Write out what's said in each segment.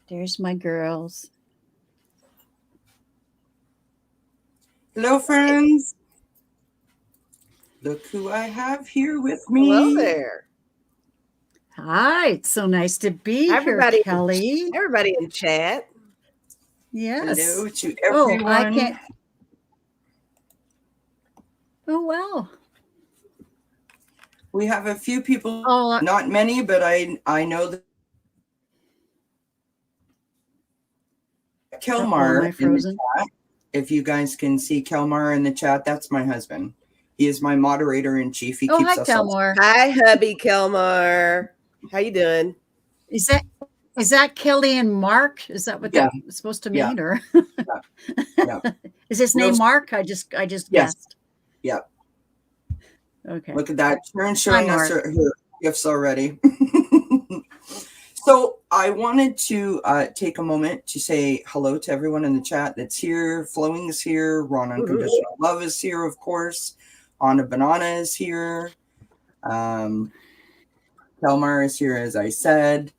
There's my girls. Hello, friends. Look who I have here with Hello me. there. Hi, it's so nice to be here, Everybody, Kelly. everybody in chat. Yes. Hello to Oh, everyone. I can't. Oh, wow. We have a few people, Oh, not many, but I know that am I Kelmar in the frozen? chat. If you guys can see Kelmar in the chat, that's my husband. He is my moderator in chief. He Oh, keeps hi, us all. Kelmar. Hi, hubby Kelmar. How you doing? Is that Kelly and Mark? Is that what Yeah. that's supposed to Yeah. mean, or Yeah. is his name Mark? I just Yes. guessed. Yeah. Okay. Look at that. Sharon's Hi, showing us Mark. her gifts already. So I wanted to take a moment to say hello to everyone in the chat that's here. Flowing is here. Ron Unconditional Love is here, of course. Anna Banana is here. Kelmar is here, as I said.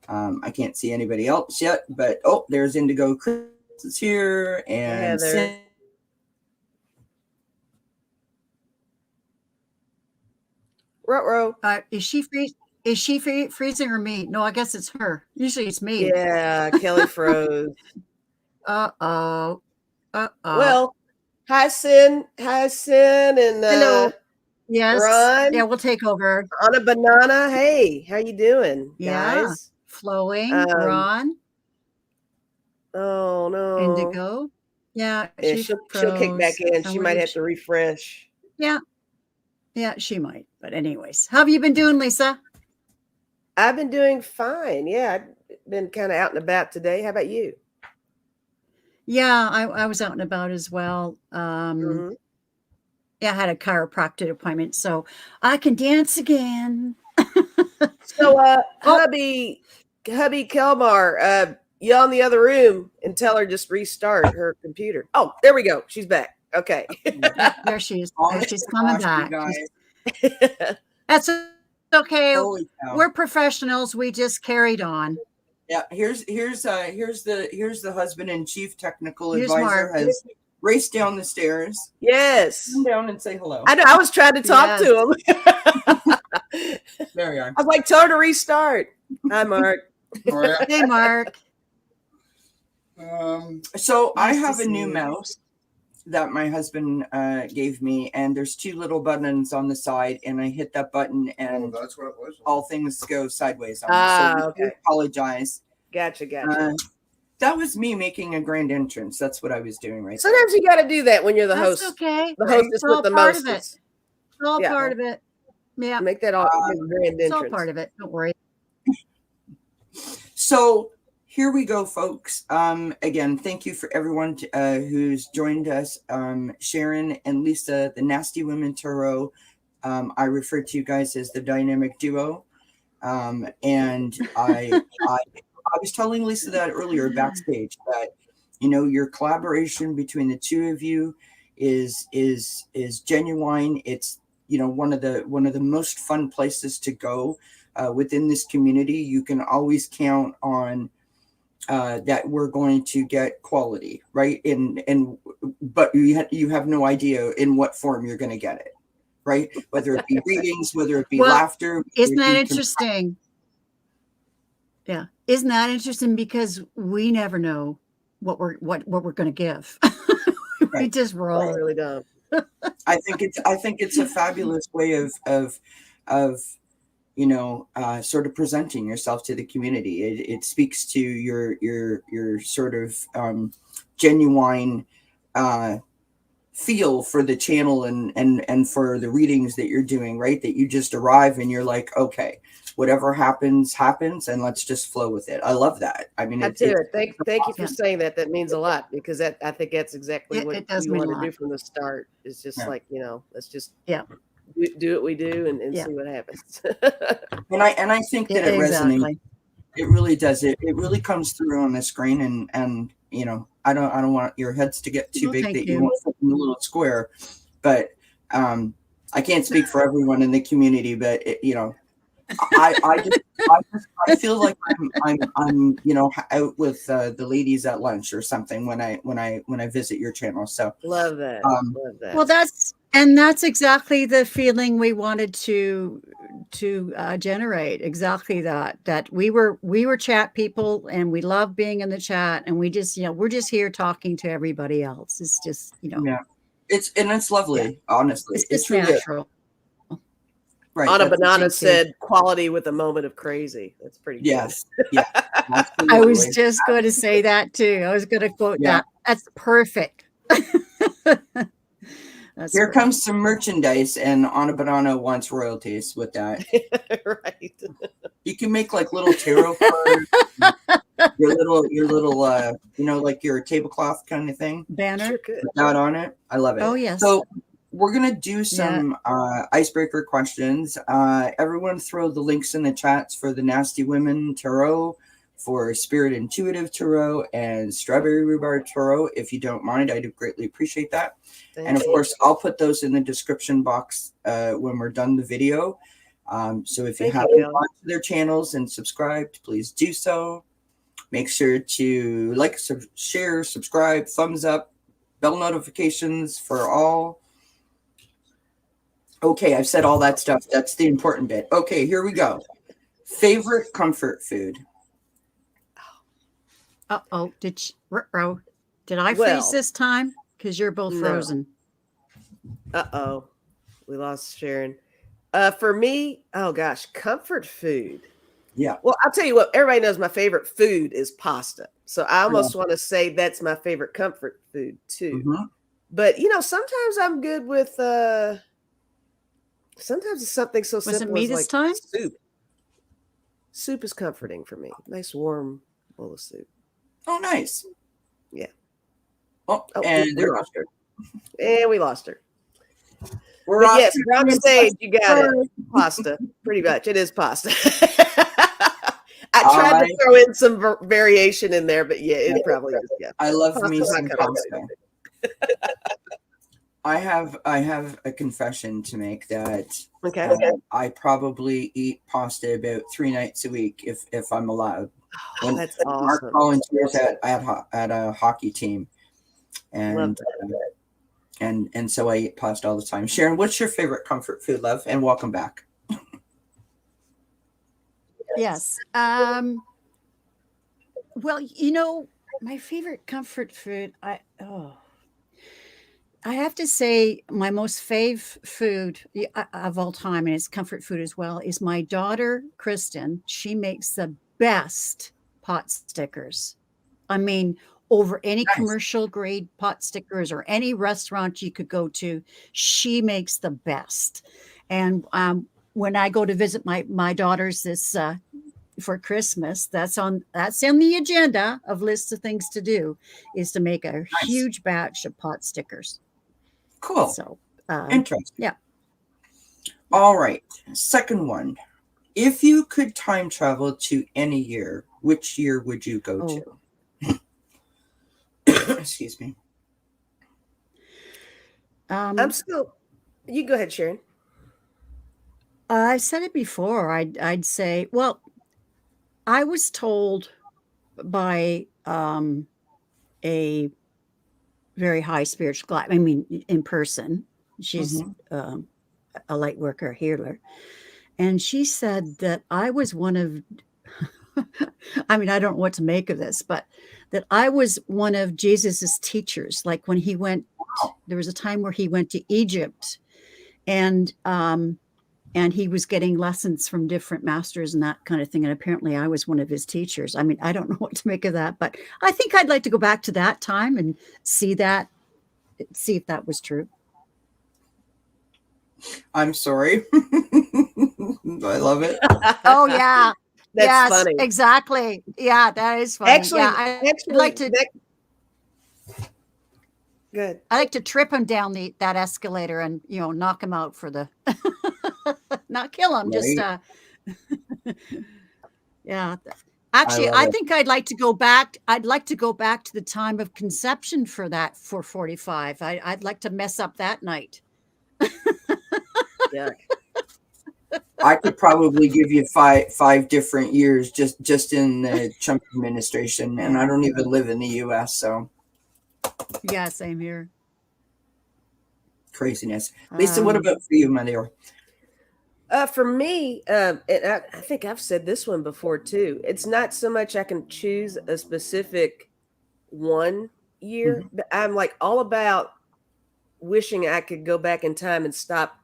I can't see anybody else yet, but there's Indigo Chris is here, and Heather. Ruh-roh. Is she freezing or me? No, I guess it's her. Usually it's me. Yeah, Kelly froze. Uh-oh. Well, hi, Sin, and Hello. Yes. Ron. Yeah, we'll take over. On a banana. Hey, how you doing, guys? Flowing. Ron. Oh no. Indigo. Yeah, she'll kick back in. She might have to refresh. Yeah, she might. But anyways, how have you been doing, Lisa? I've been doing fine. Yeah, I've been kind of out and about today. How about you? Yeah, I was out and about as well. Yeah, I had a chiropractic appointment, so I can dance again. So, hubby Kelmar, you on the other room and tell her just restart her computer. Oh, there we go. She's back. Okay. There she is. She's coming back. That's okay. We're professionals. We just carried on. Yeah, here's the husband and chief technical advisor has raced down the stairs. Yes. Come down and say hello. I know. I was trying to talk to him. There you are. I was like, tell her to restart. Hi, Mark. Hey, Mark. So I have a new mouse that my husband gave me, and there's two little buttons on the side, and I hit that button, and that's what it was. All things go sideways on me. So okay. I apologize. Gotcha. That was me making a grand entrance. That's what I was doing right Sometimes you got to do that when you're the host. Okay. The hostess with the mostest. It's all part of it. Yeah. Make that all grand entrance. It's all part of it. Don't worry. So here we go, folks. Again, thank you for everyone who's joined us. Sharon and Lisa, the Nasty Women Tarot. I refer to you guys as the dynamic duo. And I was telling Lisa that earlier backstage that, your collaboration between the two of you is genuine. It's, one of the most fun places to go within this community. You can always count on that we're going to get quality, right? But you have no idea in what form you're going to get it, right? Whether it be readings, whether it be laughter. Isn't that interesting? Yeah. Isn't that interesting? Because we never know what we're going to give. We just roll. We really don't. I think it's a fabulous way of sort of presenting yourself to the community. It speaks to your sort of genuine feel for the channel and for the readings that you're doing, right? That you just arrive and you're like, okay, whatever happens, and let's just flow with it. I love that. I mean, Thank you for saying that. That means a lot, because I think that's exactly what we want to do from the start. It's just like, let's just do what we do and see what happens. and I think that it resonates. It really does. It really comes through on the screen, and I don't want your heads to get too big that you won't fit in a little square, but I can't speak for everyone in the community, but I feel like I'm out with the ladies at lunch or something when I visit your channel. So love that. Love that. Well, that's exactly the feeling we wanted to generate. Exactly that we were chat people, and we love being in the chat, and we just, we're just here talking to everybody else. It's just, yeah, it's lovely. Honestly, it's just really natural. Right. Anna Banana said quality with a moment of crazy. That's pretty good. Yes. Yeah. I was just going to say that too. I was going to quote that. That's perfect. Here comes some merchandise, and Anna Banana wants royalties with that. Right. You can make like little tarot cards, your little like your tablecloth kind of thing. Banner. Put that on it. I love it. Oh, yes. So we're going to do some icebreaker questions. Everyone throw the links in the chats for the Nasty Women Tarot, for Spirit Intuitive Tarot, and Strawberry Rhubarb Tarot. If you don't mind, I do greatly appreciate that. And of course, I'll put those in the description box when we're done the video. So if you haven't gone to their channels and subscribed, please do so. Make sure to like, share, subscribe, thumbs up, bell notifications for all. Okay, I've said all that stuff. That's the important bit. Okay, here we go. Favorite comfort food? Uh-oh. Did I freeze this time? Because you're both frozen. Uh-oh. We lost Sharon. For me, oh gosh, comfort food. Yeah. Well, I'll tell you what, everybody knows my favorite food is pasta. So I almost want to say that's my favorite comfort food too. Mm-hmm. But sometimes I'm good with sometimes it's something so simple. Was it me this time? Soup. Soup is comforting for me. Nice warm bowl of soup. Oh, nice. Yeah. Oh, and we lost her. And we lost her. We're on the stage. You got it. Pasta. Pretty much. It is pasta. I tried to throw in some variation in there, but it probably is. Yeah. I love me some pasta. I have a confession to make that I probably eat pasta about 3 nights a week if I'm allowed. Oh, that's awesome. Mark volunteers at a hockey team, and so I eat pasta all the time. Sharon, what's your favorite comfort food, love? And welcome back. Yes. Well, my favorite comfort food. I have to say my most fave food of all time, and it's comfort food as well, is my daughter, Kristen. She makes the best pot stickers. I mean, over any commercial grade pot stickers or any restaurant you could go to, she makes the best. And when I go to visit my daughters this for Christmas, that's in the agenda of lists of things to do, is to make a huge batch of pot stickers. Cool. So interesting. Yeah. All right. Second one. If you could time travel to any year, which year would you go to? Excuse me. You go ahead, Sharon. I said it before. I'd say, well, I was told by a very high spiritual guide, I mean, in person. She's a light worker, healer. And she said that I was one of, I mean, I don't know what to make of this, but that I was one of Jesus's teachers. Like when he went, there was a time where he went to Egypt, and he was getting lessons from different masters and that kind of thing. And apparently I was one of his teachers. I mean, I don't know what to make of that, but I think I'd like to go back to that time and see if that was true. I'm sorry. I love it. Oh, yeah. That's funny. Exactly. Yeah, that is funny. Actually, I'd like to. Good. I like to trip him down that escalator and knock him out for the, not kill him, just yeah. Actually, I think I'd like to go back. I'd like to go back to the time of conception for 45. I'd like to mess up that night. Yeah. I could probably give you five different years just in the Trump administration, and I don't even live in the U.S. So yeah, same here. Craziness. Lisa, what about for you, my dear? For me, and I think I've said this one before too. It's not so much I can choose a specific one year, but I'm like all about wishing I could go back in time and stop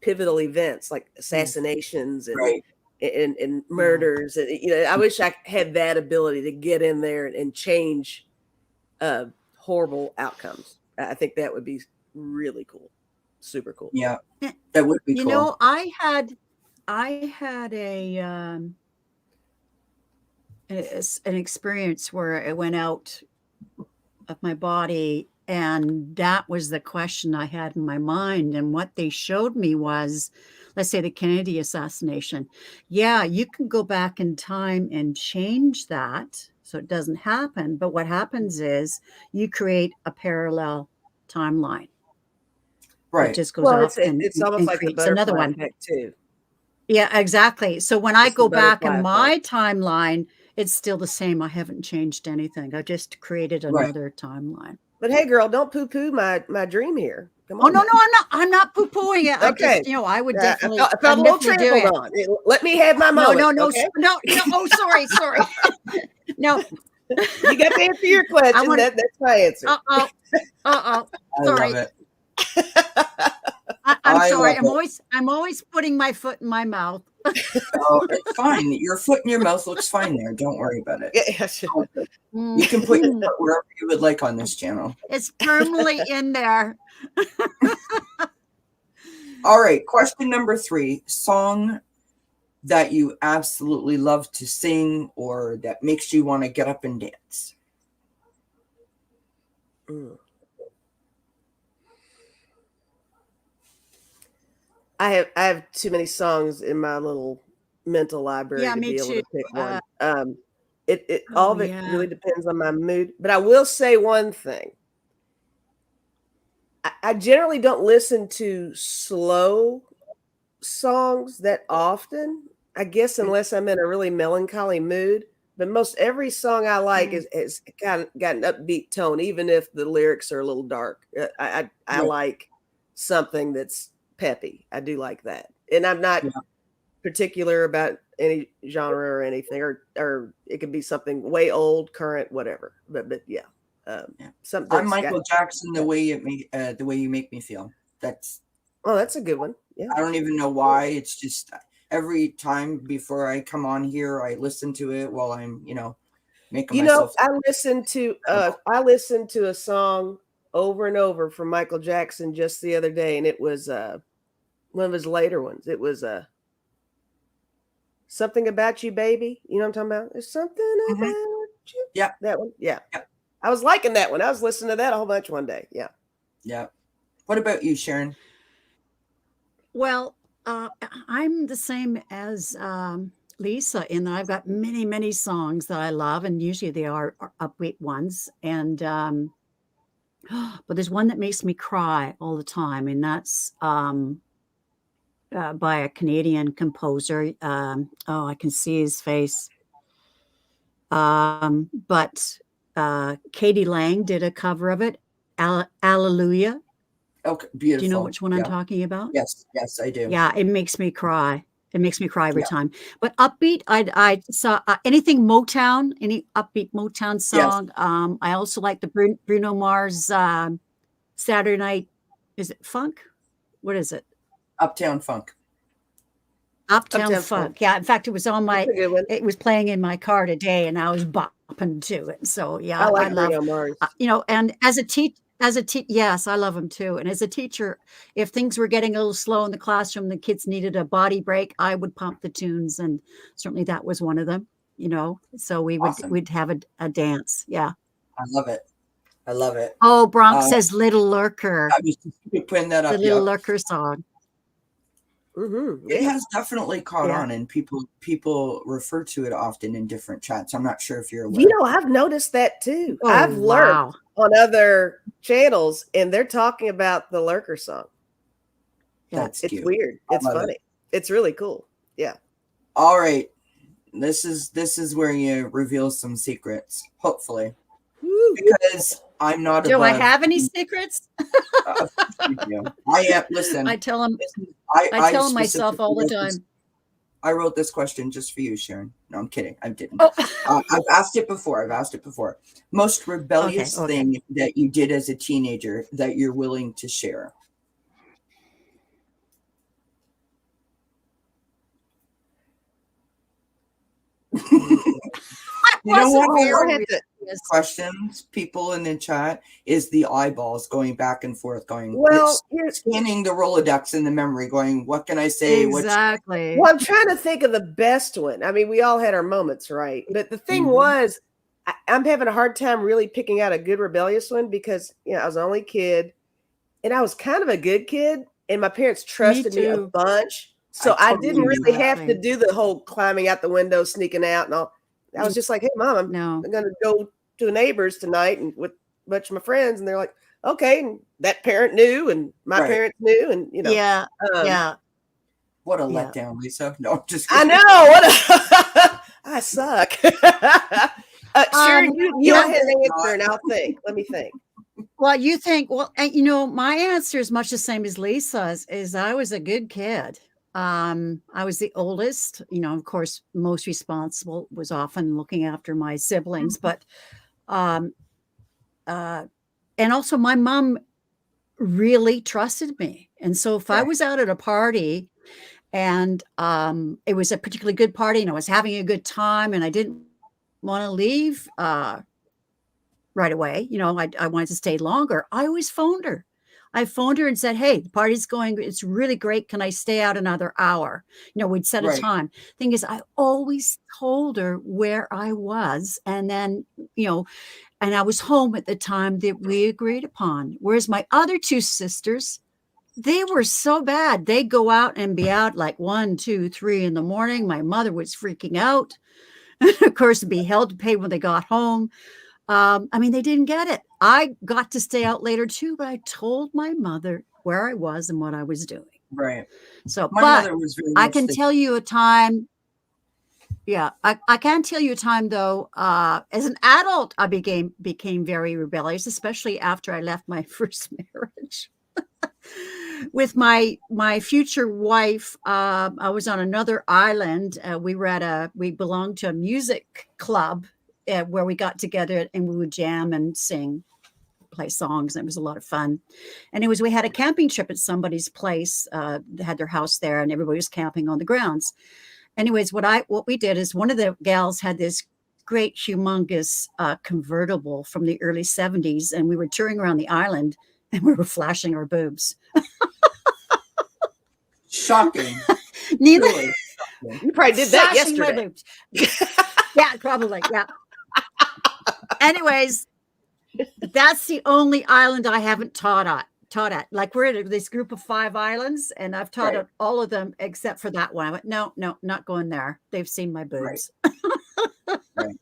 pivotal events like assassinations and murders. And, you know, I wish I had that ability to get in there and change horrible outcomes. I think that would be really cool. Super cool. Yeah, that would be cool. You know, I had an experience where I went out of my body, and that was the question I had in my mind. And what they showed me was, let's say the Kennedy assassination. Yeah, you can go back in time and change that so it doesn't happen. But what happens is you create a parallel timeline. Right. It just goes off it's almost and like the creates another one. effect too. Yeah, exactly. So when I go back in my timeline, it's still the same. I haven't changed anything. I just created another timeline. But hey, girl, don't poo-poo my dream here. Come Oh on. no, I'm not poo-pooing it. Okay. I just, you know, I would definitely. I felt a little trampled on. Let me have my moment. No. Okay? No. Oh, sorry. No. You got to answer your question. That's my answer. Sorry. I love it. I'm sorry. I'm always putting my foot in my mouth. Oh, it's fine. Your foot in your mouth looks fine there. Don't worry about it. Yeah. You can put your foot wherever you would like on this channel. It's firmly in there. All right. Question number 3. Song that you absolutely love to sing or that makes you want to get up and dance. I have too many songs in my little mental library to be able to pick one. All of it really depends on my mood. But I will say one thing. I generally don't listen to slow songs that often, I guess, unless I'm in a really melancholy mood. But most every song I like is kind of got an upbeat tone, even if the lyrics are a little dark. I like something that's peppy. I do like that. And I'm not particular about any genre or anything, or it could be something way old, current, whatever. But yeah. Something. I'm Michael Jackson. The way you make me feel. That's a good one. Yeah. I don't even know why. It's just every time before I come on here, I listen to it while I'm, making myself. I listened to a song over and over from Michael Jackson just the other day, and it was one of his later ones. It was Something About You, Baby. You know what I'm talking about? There's something about you. Yeah. That one. Yeah. I was liking that one. I was listening to that a whole bunch one day. Yeah. Yeah. What about you, Sharon? Well, I'm the same as Lisa in that I've got many, many songs that I love, and usually they are upbeat ones. And but there's one that makes me cry all the time, and that's by a Canadian composer. I can see his face. But Katie Lang did a cover of it. Alleluia. Okay, beautiful. Do you know which one I'm talking about? Yes, I do. Yeah, it makes me cry. It makes me cry every time. But upbeat, I saw anything Motown, any upbeat Motown song. Yes. I also like the Bruno Mars Saturday Night. Is it funk? What is it? Uptown Funk. Uptown Funk. Yeah, in fact, it was on my. It was playing in my car today, and I was bopping to it. So yeah, I love Bruno Mars. And as a teacher. Yes, I love them too. And as a teacher, if things were getting a little slow in the classroom, the kids needed a body break, I would pump the tunes, and certainly that was one of them. So we'd have a dance. Yeah, I love it. Oh, Bronx says "Little Lurker." I was just putting that up. The Little Lurker song. Mm-hmm. It has definitely caught on, and people refer to it often in different chats. I'm not sure if you're aware. I've noticed that too. Oh, I've learned on other channels, and they're talking about the Lurker song. That's it's cute. weird. It's funny. It's really cool. Yeah. All right. This is where you reveal some secrets, hopefully, Woo. because I'm not Do I above. have any secrets? Of course you do. I am. Listen, I tell them I myself specifically all the wrote this. time. I wrote this question just for you, Sharon. No, I'm kidding. I didn't. Oh, I've asked it before. Most rebellious okay. thing that you did as a teenager that you're willing to share. I You know wasn't what? very I had to, rebellious. Questions, people in the chat, is the eyeballs going back and forth, going, well, it's scanning the Rolodex in the memory, going, what can I say? Exactly. well, I'm trying to think of the best one. I mean, we all had our moments, right? But the thing was, I'm having a hard time really picking out a good rebellious one because, you know, I was the only kid and I was kind of a good kid and my parents trusted me a too. bunch. So I totally didn't knew really that. have to do the whole climbing out the window, sneaking out and all. I was just like, hey, Mom, No. I'm going to go to a neighbor's tonight and with a bunch of my friends. And they're like, okay. And that parent knew and my Right. parents knew. And, you know, Yeah. um, Yeah. What a Yeah. letdown, Lisa. No, I'm just I kidding. know. What I suck. Sharon, you yeah, go ahead and answer and I'll think. Let me think. Well, you think, well, and, you know, my answer is much the same as Lisa's, is I was a good kid. I was the oldest, you know, of course, most responsible, was often looking after my siblings, but, and also my mom really trusted me. And so if I Right. was out at a party and it was a particularly good party and I was having a good time and I didn't want to leave right away, you know, I wanted to stay longer, I always phoned her. I phoned her and said, hey, the party's going, it's really great. Can I stay out another hour? You know, we'd set a Right. time. Thing is, I always told her where I was. And then, you know, and I was home at the time that we agreed upon. Whereas my other two sisters, they were so bad. They'd go out and be out like 1, 2, 3 in the morning. My mother was freaking out. Of course, be held to pay when they got home. I mean, they didn't get it. I got to stay out later too, but I told my mother where I was and what I was doing. Right. So, My but mother was very I much can the- tell you a time. Yeah, I can tell you a time though. As an adult, I became very rebellious, especially after I left my first marriage. With my future wife, I was on another island. We belonged to a music club where we got together and we would jam and sing, play songs. And it was a lot of fun. And we had a camping trip at somebody's place. They had their house there, and everybody was camping on the grounds. Anyways, what we did is one of the gals had this great, humongous convertible from the early 70s, and we were touring around the island, and we were flashing our boobs. Shocking. Neither. Really shocking. You probably did that Flashing my yesterday. boobs. Yeah, probably. Yeah. Anyways, that's the only island I haven't taught at. Like we're at this group of 5 islands, and I've taught Right. at all of them except for that one. I went, no, not going there. They've seen my boobs. Right.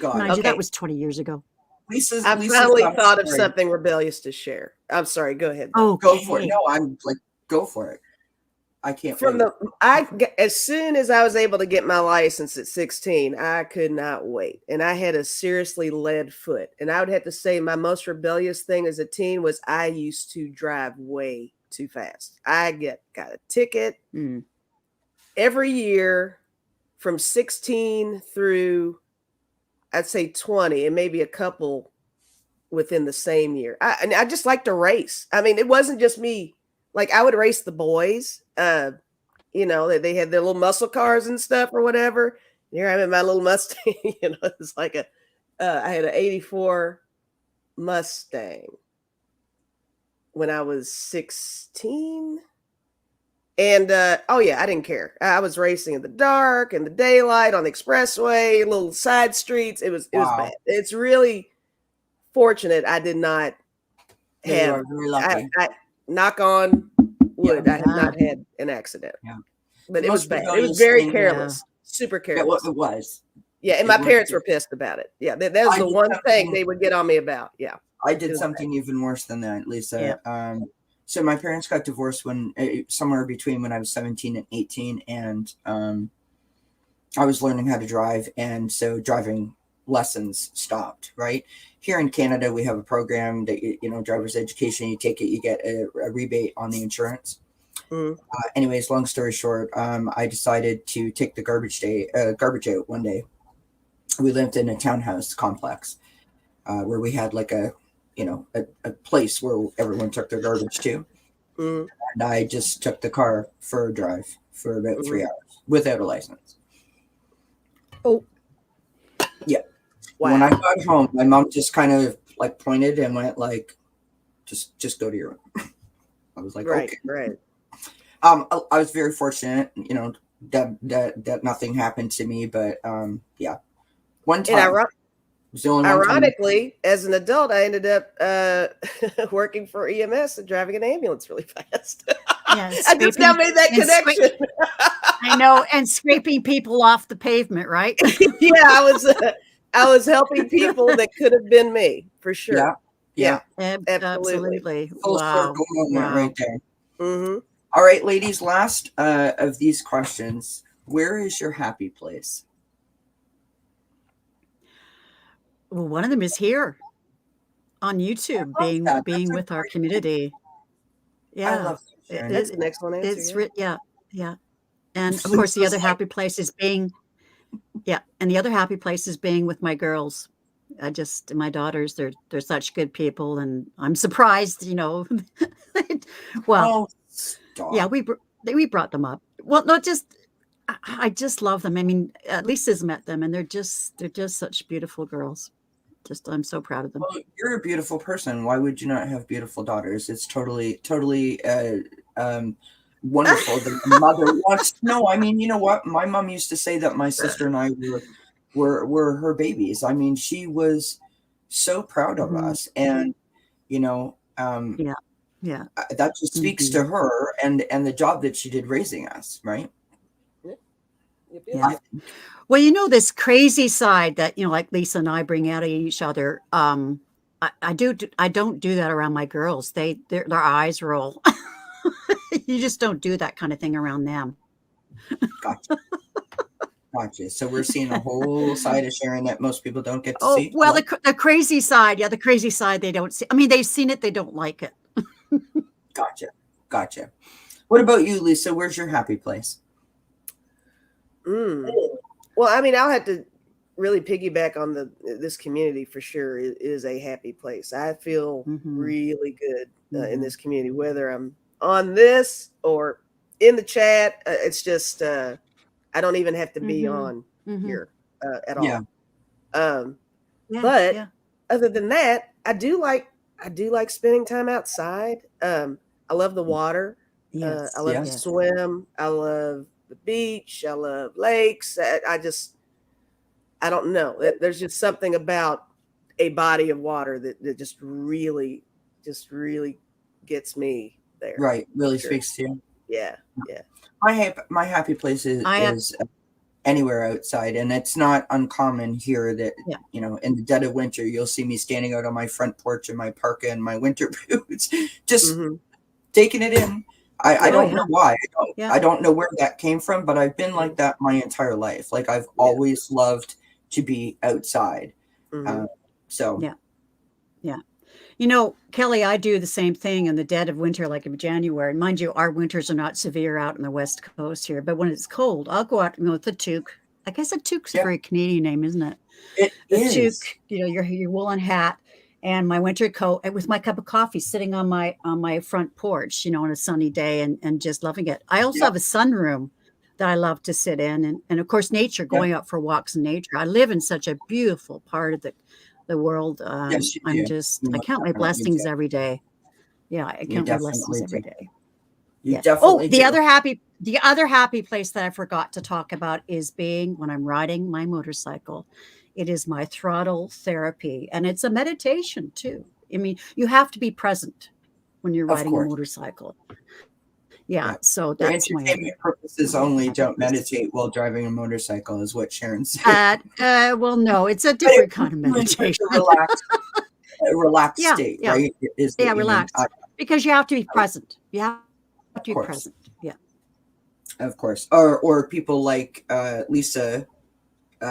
God. Mind you, Okay. that was 20 years ago. Lisa's finally got a thought of story. something rebellious to share. I'm sorry. Go ahead. Oh, Go for it. No, I'm like, go for it. I can't wait. As soon as I was able to get my license at 16, I could not wait. And I had a seriously lead foot. And I would have to say my most rebellious thing as a teen was I used to drive way too fast. I got a ticket every year from 16 through, I'd say 20, and maybe a couple within the same year. And I just like to race. I mean, it wasn't just me. Like I would race the boys. You know, they had their little muscle cars and stuff or whatever. And here I'm in my little Mustang. You know, it's like I had an 84 Mustang when I was 16. And oh yeah, I didn't care. I was racing in the dark, in the daylight, on the expressway, little side streets. It was bad. It's really fortunate I did not Yeah, you are very lucky. I knock on wood. Yeah. I have not had an accident. Yeah. But The it was most bad. It rebellious was very thing, careless. Super It careless. was. Yeah, and it my was- parents were pissed about it. Yeah, that was I the did one thing something- they would get on me about. Yeah. I did was something even worse than that, Lisa. So my parents got divorced when somewhere between when I was 17 and 18, and I was learning how to drive, and so driving lessons stopped. Right here in Canada, we have a program that driver's education. You take it, you get a rebate on the insurance. Anyways, long story short, I decided to take the garbage out one day. We lived in a townhouse complex where we had like a place where everyone took their garbage to. And I just took the car for a drive for about 3 hours without a license. Oh, yeah. Wow. When I got home, my mom just kind of like pointed and went like, just go to your room. I was like, right, okay. right. I was very fortunate, that nothing happened to me, but yeah. One time, ironically, as an adult, I ended up working for EMS and driving an ambulance really fast. Yeah, I just now made that connection. I know, and scraping people off the pavement, right? Yeah, I was helping people that could have been me for sure. Yeah, absolutely. Full circle moment right there. Mm-hmm. All right, ladies, last of these questions. Where is your happy place? Well, one of them is here on YouTube, being with our community. Yeah, I love that. That's an excellent answer. It's yeah. And of course, the other happy place is being, and the other happy place is being with my girls. My daughters, they're such good people, and I'm surprised, well, yeah, we brought them up. Well, not just, I just love them. I mean, Lisa's met them, and they're just such beautiful girls. I'm so proud of them. Well, you're a beautiful person. Why would you not have beautiful daughters? It's totally wonderful that your mother wants. No, I mean, you know what? My mom used to say that my sister and I were her babies. I mean, she was so proud of us, and that just speaks to her and the job that she did raising us, right? Yeah. Well, this crazy side that like Lisa and I bring out of each other. I don't do that around my girls. Their eyes roll. You just don't do that kind of thing around them. Gotcha. So we're seeing a whole side of Sharon that most people don't get to see. Well, the crazy side, the crazy side they don't see. I mean, they've seen it, they don't like it. Gotcha. What about you, Lisa? Where's your happy place? Well, I mean, I'll have to really piggyback on this community for sure. It is a happy place. I feel really good in this community, whether I'm on this or in the chat. It's just I don't even have to be on here at all. But other than that, I do like spending time outside. I love the water. I love to swim. I love the beach. I love lakes. I don't know. There's just something about a body of water that just really gets me there. Right. Really speaks to you. Yeah. My happy place is anywhere outside, and it's not uncommon here that in the dead of winter you'll see me standing out on my front porch in my parka and my winter boots, just taking it in. I don't know why. I don't know where that came from, but I've been like that my entire life. Like I've always loved to be outside. Kelly, I do the same thing in the dead of winter, like in January. Mind you, our winters are not severe out on the West Coast here, but when it's cold, I'll go out with the toque. I guess a toque's a very Canadian name, isn't it? It is. Toque, your woolen hat and my winter coat with my cup of coffee sitting on my front porch, on a sunny day and just loving it. I also have a sunroom that I love to sit in. And of course, nature, going out for walks in nature. I live in such a beautiful part of the world. I count my blessings every day. Yeah, I count my blessings every day. The other happy place that I forgot to talk about is being when I'm riding my motorcycle. It is my throttle therapy, and it's a meditation too. I mean, you have to be present when you're riding a motorcycle. So that's for entertainment purposes only. Don't meditate while driving a motorcycle, is what Sharon said. Well, no, it's a different kind of meditation. A relaxed state, right? Relaxed. because you have to be present. You have to be course. present. Yeah. Of course. Or people like Lisa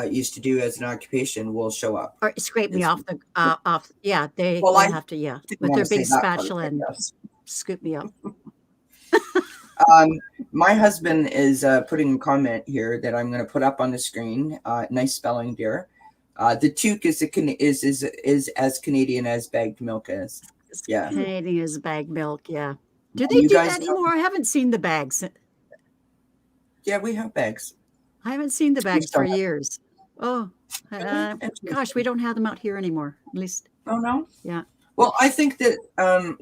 used to do as an occupation will show up. Or scrape me It's- off the off. Yeah, they Well, I have to. Yeah, didn't with want their to say big that part of spatula it, and yes. scoop me up. My husband is putting a comment here that I'm going to put up on the screen. Nice spelling, dear. The toque is as Canadian as bagged milk is. Yeah. Canadian is bagged milk. Yeah. Do they You do guys that know- anymore? I haven't seen the bags. Yeah, we have bags. I haven't seen the bags still for have- years. Oh, gosh, we don't have them out here anymore. At least, Oh no. yeah. Well, I think that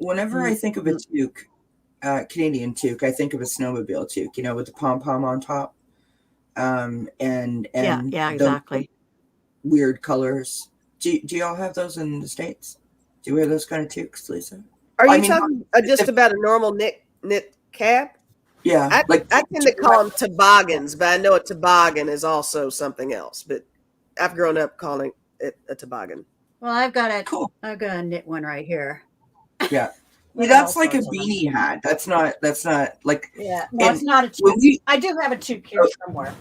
whenever I Mm, think of a toque, Canadian toque, I think of a snowmobile toque. With the pom pom on top, and Yeah, yeah, the exactly. weird colors. Do y'all have those in the States? Do you wear those kind of toques, Lisa? Are I you mean, talking just about a normal knit cap? Yeah, I tend to call them toboggans, but I know a toboggan is also something else. But I've grown up calling it a toboggan. Well, I've got a Cool. knit one right here. Yeah. With That's all like a sorts of them. beanie hat. That's not like Yeah, no, And it's not a when toque. we I do have a toque here somewhere.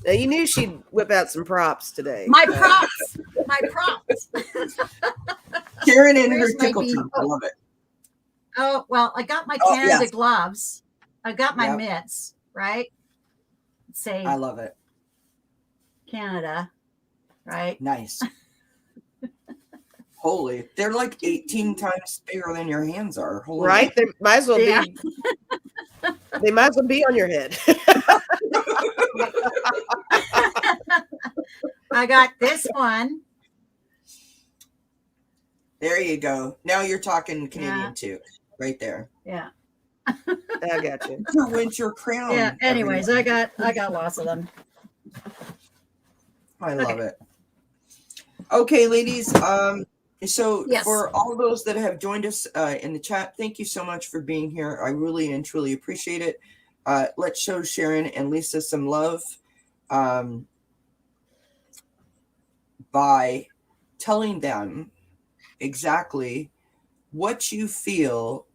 Now, you knew she'd whip out some props today. My props, my props. Sharon and her Where's my tickle bee? trunk. I love it. Oh, well, I got my Oh, Canada yes. gloves. I got my Yep. mitts, right? Say I love it. Canada, right? Nice. Holy, they're like 18 times bigger than your hands are. Holy Right? They might as well Yeah. be. They might as well be on your head. I got this one. There you go. Now you're talking Canadian Yeah. too, right there. Yeah. I got you. Your winter crown. Yeah. Anyways, everyone. I got lots of them. I love it. Okay, ladies. So Yes. for all those that have joined us in the chat, thank you so much for being here. I really and truly appreciate it. Let's show Sharon and Lisa some love by telling them exactly what you feel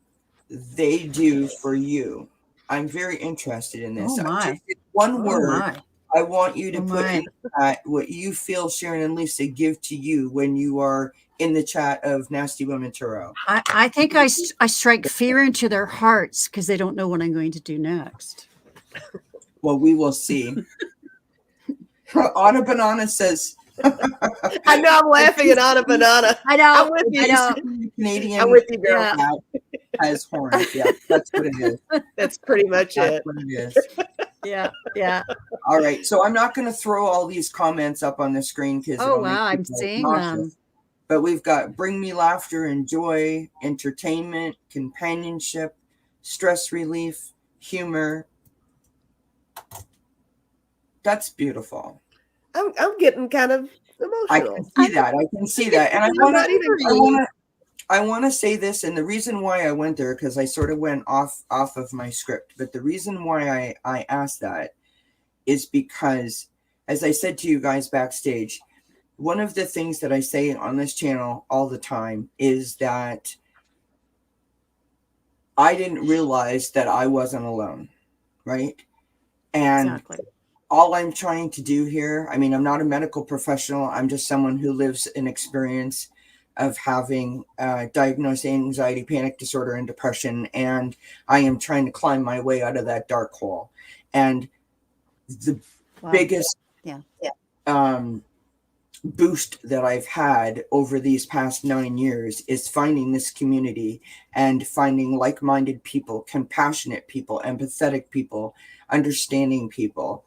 they do for you. I'm very interested in this. Oh my. Just in one Oh word. my. I want you to Oh put my. in the chat what you feel Sharon and Lisa give to you when you are in the chat of Nasty Women Tarot. I think I strike fear into their hearts because they don't know what I'm going to do next. Well, we will see. Anna Banana says, I know I'm laughing at Anna Banana. I know. I'm with you. I know. Canadian I'm with you, girl. Yeah. cat has horns. Yeah, that's what it is. That's pretty much That's it. what it is. Yeah. Yeah. All right. So I'm not going to throw all these comments up on the screen because Oh wow, I'm seeing them. But we've got bring me laughter and joy, entertainment, companionship, stress relief, humor. That's beautiful. I'm getting kind of I emotional. can see that. I can see that. And I want to say this, and the reason why I went there, because I sort of went off of my script, but the reason why I asked that is because, as I said to you guys backstage, one of the things that I say on this channel all the time is that I didn't realize that I wasn't alone, right? And Exactly. all I'm trying to do here, I mean, I'm not a medical professional. I'm just someone who lives an experience of having diagnosed anxiety, panic disorder, and depression. And I am trying to climb my way out of that dark hole. And the Wow. biggest Yeah. boost that I've had over these past 9 years is finding this community and finding like-minded people, compassionate people, empathetic people, understanding people,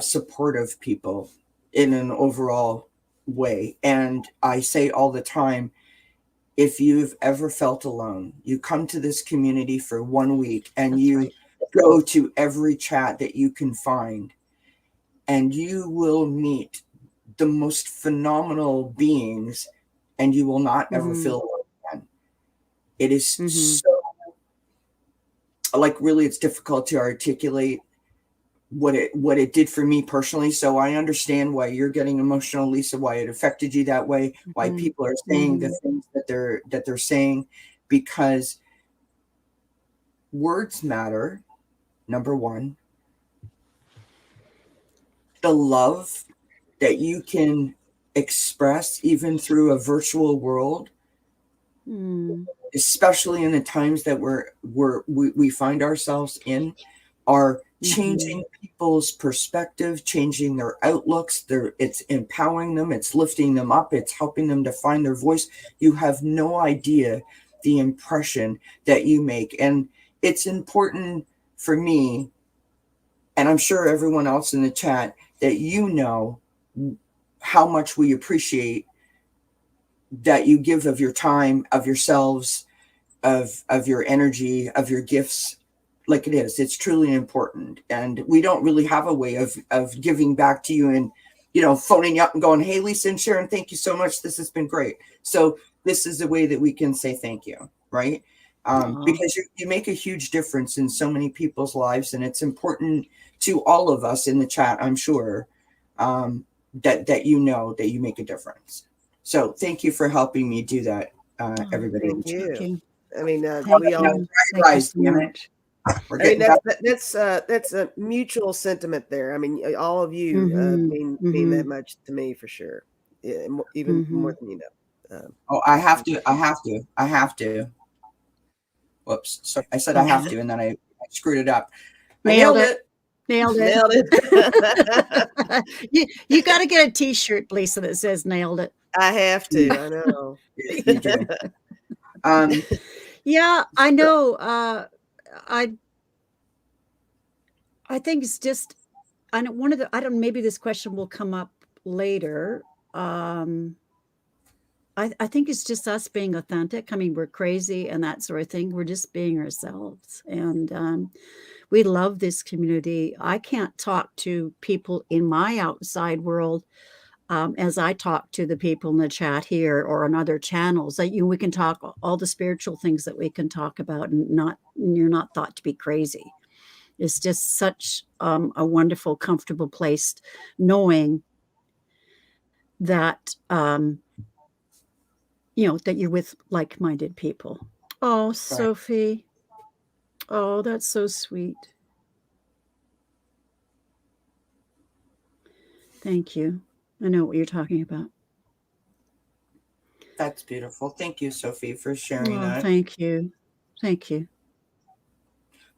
supportive people in an overall way. And I say all the time, if you've ever felt alone, you come to this community for 1 week and That's you right. go to every chat that you can find, and you will meet the most phenomenal beings, and you will not ever Mhm. feel alone again. It is Mhm. so, like, really, it's difficult to articulate what it did for me personally. So I understand why you're getting emotional, Lisa, why it affected you that way, why Mhm. people are saying the Mhm. things that they're saying. because words matter, number one. The love that you can express even through a virtual world, especially in the times that we find ourselves in, are changing people's perspective, changing their outlooks. It's empowering them, it's lifting them up, it's helping them to find their voice. You have no idea the impression that you make. And it's important for me, and I'm sure everyone else in the chat, that you know how much we appreciate that you give of your time, of yourselves, of your energy, of your gifts. Like it is, it's truly important. And we don't really have a way of giving back to you and, you know, phoning you up and going, hey, Lisa and Sharon, thank you so much. This has been great. So this is a way that we can say thank you, right? Because you make a huge difference in so many people's lives. And it's important to all of us in the chat, I'm sure, that you know that you make a difference. So thank you for helping me do that, everybody. Thank you. I mean, we all guys, damn it. I mean, that's a mutual sentiment there. I mean, all of you mean that much to me for sure. Yeah, even more than you know. I have to. Whoops. Sorry, I said I have to, and then I screwed it up. Nailed it. Nailed it. You got to get a T-shirt, Lisa, that says "nailed it." I have to. I know. You do. Yeah, I know. I think it's just, I don't, maybe this question will come up later. I think it's just us being authentic. I mean, we're crazy and that sort of thing. We're just being ourselves. And we love this community. I can't talk to people in my outside world as I talk to the people in the chat here or on other channels. That we can talk all the spiritual things that we can talk about, and you're not thought to be crazy. It's just such a wonderful, comfortable place, knowing that you know, that you're with like-minded people. Oh, right. Sophie. Oh, that's so sweet. Thank you. I know what you're talking about. That's beautiful. Thank you, Sophie, for sharing that. Thank you. Thank you.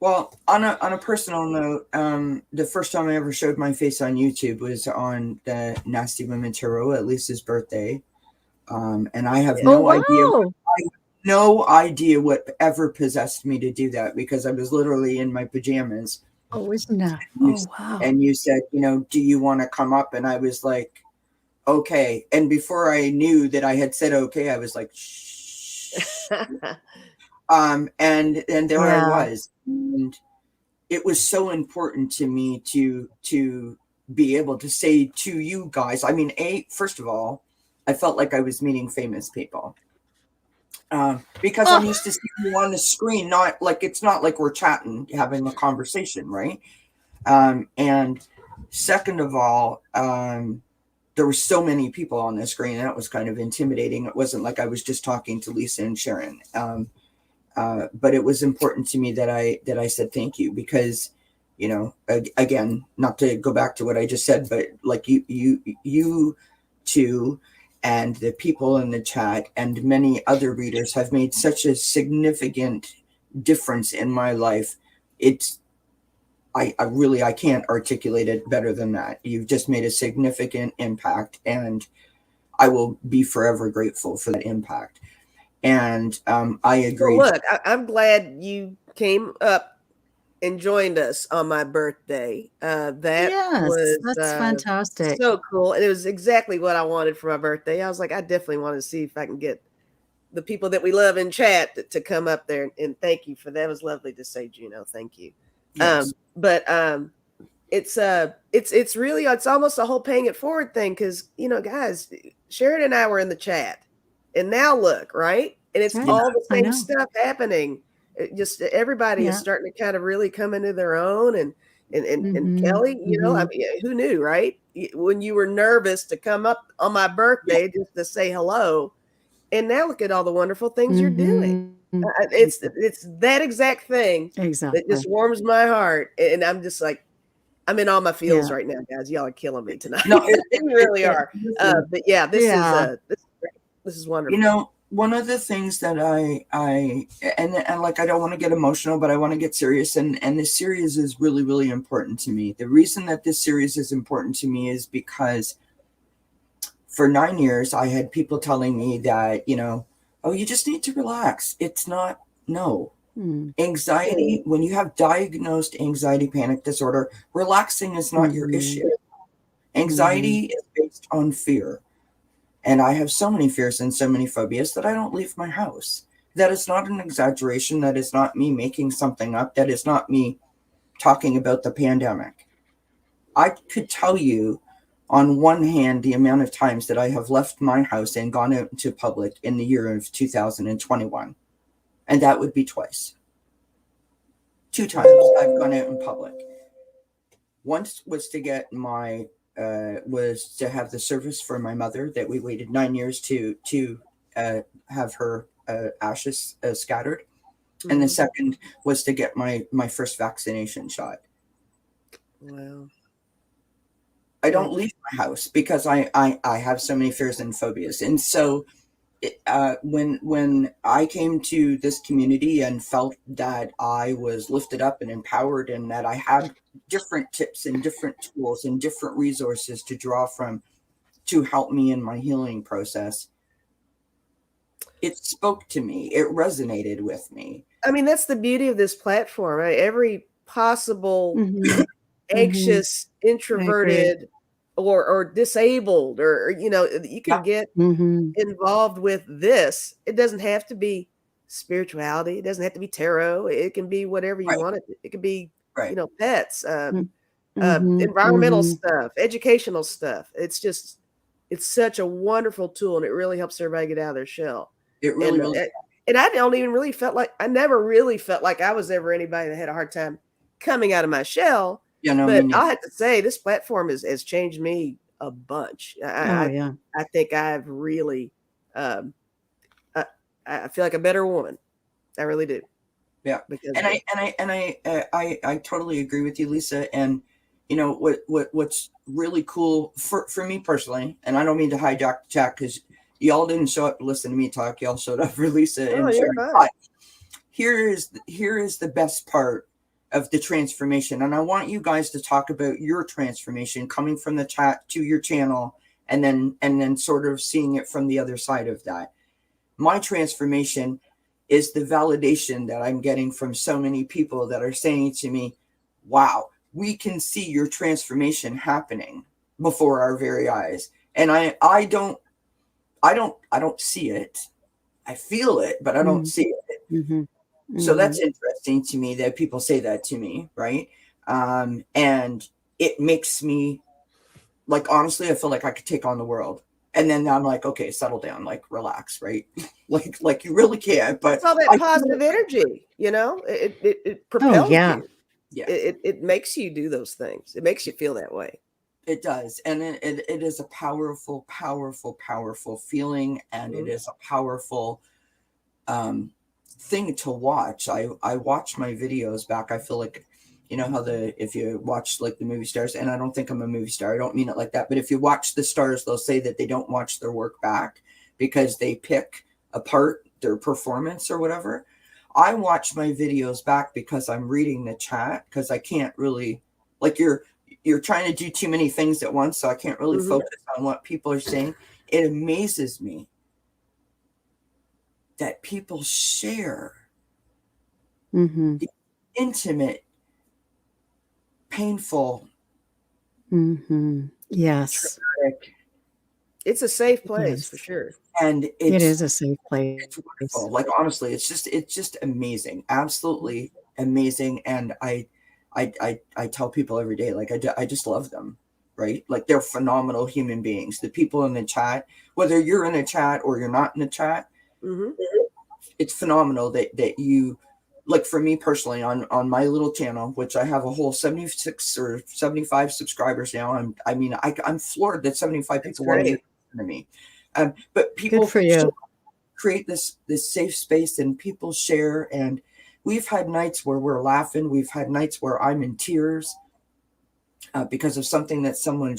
Well, on a personal note, the first time I ever showed my face on YouTube was on the Nasty Women Tarot at Lisa's birthday. And I have no idea what ever possessed me to do that, because I was literally in my pajamas. Oh, isn't that? Wow. And you said, you know, do you want to come up? And I was like, okay. And before I knew that I had said okay, I was like, shh. And there I was. And it was so important to me to be able to say to you guys, I mean, first of all, I felt like I was meeting famous people. Because I'm used to seeing you on the screen, not like, it's not like we're chatting, having a conversation, right? And second of all, there were so many people on the screen, and that was kind of intimidating. It wasn't like I was just talking to Lisa and Sharon. But it was important to me that I said thank you, because, you know, again, not to go back to what I just said, but like you two and the people in the chat and many other readers have made such a significant difference in my life. I can't articulate it better than that. You've just made a significant impact, and I will be forever grateful for that impact. And I agree. Well, look, I'm glad you came up and joined us on my birthday. That's fantastic. So cool. And it was exactly what I wanted for my birthday. I was like, I definitely want to see if I can get the people that we love in chat to come up there, and thank you for that. It was lovely to say, Juno. Thank you. Yes. It's really, it's almost a whole paying it forward thing. Cause you know, guys, Sharon and I were in the chat, and now look, right. And it's all the same stuff happening. Just everybody is starting to kind of really come into their own, and Kelly, you know, I mean, who knew, right? When you were nervous to come up on my birthday just to say hello, and now look at all the wonderful things you're doing. It's that exact thing that Exactly. just warms my heart, and I'm just like, I'm in all my feels Yeah. right now, guys. Y'all are killing me tonight. No, You really are. listen, But yeah, Yeah. this is great. This is you wonderful. know, one of the things that and like, I don't want to get emotional, but I want to get serious, and this series is really, really important to me. The reason that this series is important to me is because for 9 years I had people telling me that, oh, you just need to relax. It's not, no. Mm. Anxiety, when you have diagnosed anxiety panic disorder, relaxing is not your issue. Anxiety is based on fear. And I have so many fears and so many phobias that I don't leave my house. That is not an exaggeration. That is not me making something up. That is not me talking about the pandemic. I could tell you on one hand the amount of times that I have left my house and gone out into public in the year of 2021. And that would be twice. 2 times I've gone out in public. Once was to get was to have the service for my mother that we waited 9 years to have her ashes scattered, and the second was to get my first vaccination shot. Wow. I don't leave my house because I have so many fears and phobias, and so when I came to this community and felt that I was lifted up and empowered, and that I had different tips and different tools and different resources to draw from to help me in my healing process, it spoke to me. It resonated with me. I mean, that's the beauty of this platform, right? Every possible anxious, introverted, or disabled, or you can get involved with this. It doesn't have to be spirituality. It doesn't have to be tarot. It can be whatever you want it. It can be, pets, environmental stuff, educational stuff. It's such a wonderful tool, and it really helps everybody get out of their shell. It really, and I never really felt like I was ever anybody that had a hard time coming out of my shell. But I have to say, this platform has changed me a bunch. I think I've really, I feel like a better woman. I really do. Yeah, and I totally agree with you, Lisa. And what's really cool for me personally, and I don't mean to hijack the chat because y'all didn't show up to listen to me talk. Y'all showed up for Lisa and Sharon. Here is the best part of the transformation, and I want you guys to talk about your transformation coming from the chat to your channel, and then sort of seeing it from the other side of that. My transformation is the validation that I'm getting from so many people that are saying to me, wow, we can see your transformation happening before our very eyes. And I don't see it. I feel it, but I don't see it. So that's interesting to me that people say that to me, right? And it makes me, like, honestly, I feel like I could take on the world. And then I'm like, okay, settle down, like, relax, right? like you really can't. But it's all that positive energy, it propels you. Yeah, it makes you do those things. It makes you feel that way. It does, and it is a powerful, powerful, powerful feeling, and it is a powerful thing to watch. I watch my videos back. I feel like, how if you watch like the movie stars, and I don't think I'm a movie star, I don't mean it like that, but if you watch the stars, they'll say that they don't watch their work back because they pick apart their performance or whatever. I watch my videos back because I'm reading the chat, because I can't really, like, you're trying to do too many things at once, so I can't really focus on what people are saying. It amazes me that people share the intimate, painful, yes, traumatic. It's a safe place for sure, and it is a safe place. It's wonderful. Like, honestly, it's just amazing, absolutely amazing. And I tell people every day, like, I just love them, right? Like, they're phenomenal human beings. The people in the chat, whether you're in a chat or you're not in the chat, it's phenomenal that you, like, for me personally, on my little channel, which I have a whole 76 or 75 subscribers now. I'm floored that 75 people want to listen to me. But people, good for you. create this safe space and people share. And we've had nights where we're laughing. We've had nights where I'm in tears because of something that someone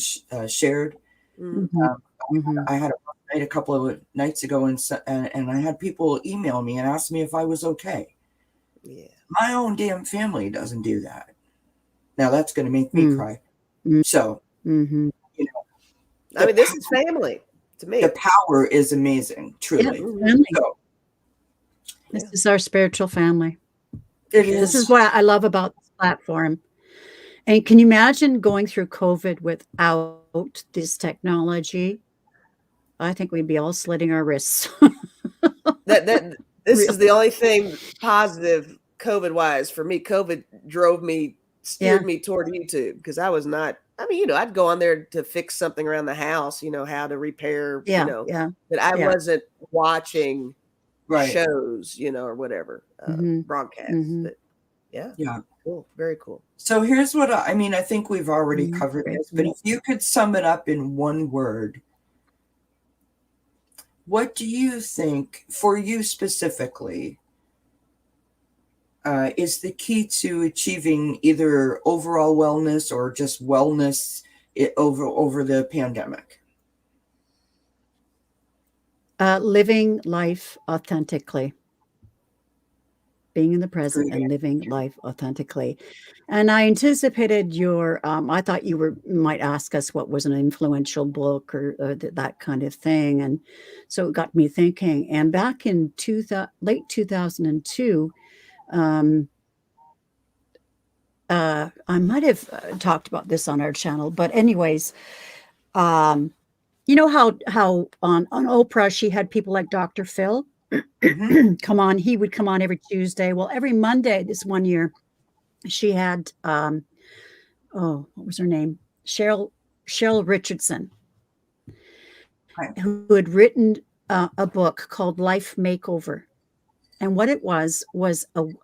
shared. Mm-hmm. I had a rough night a couple of nights ago, and I had people email me and ask me if I was okay. Yeah. My own damn family doesn't do that. Now that's going to make me cry. So, Mm-hmm. you know, I mean, this is family to me. the power is amazing, truly. Yeah, family. So, this is our spiritual family. This is what I love about this platform. And can you imagine going through COVID without this technology? I think we'd be all slitting our wrists. This Really. is the only thing positive COVID wise for me. COVID steered me toward YouTube because I was not. I mean, I'd go on there to fix something around the house. How to repair. But I wasn't watching shows. Or whatever broadcasts. But yeah, cool, very cool. So here's what I mean. I think we've already covered this, but if you could sum it up in one word, what do you think, for you specifically, is the key to achieving either overall wellness or just wellness over the pandemic? Living life authentically. Being in the present and living life authentically. And I anticipated I thought you might ask us what was an influential book or that kind of thing. And so it got me thinking. And back in late 2002, I might have talked about this on our channel, but anyways, you know how on Oprah, she had people like Dr. Phil come on. He would come on every Tuesday. Well, every Monday this one year, she had, what was her name? Cheryl Richardson, who had written a book called Life Makeover. And what it was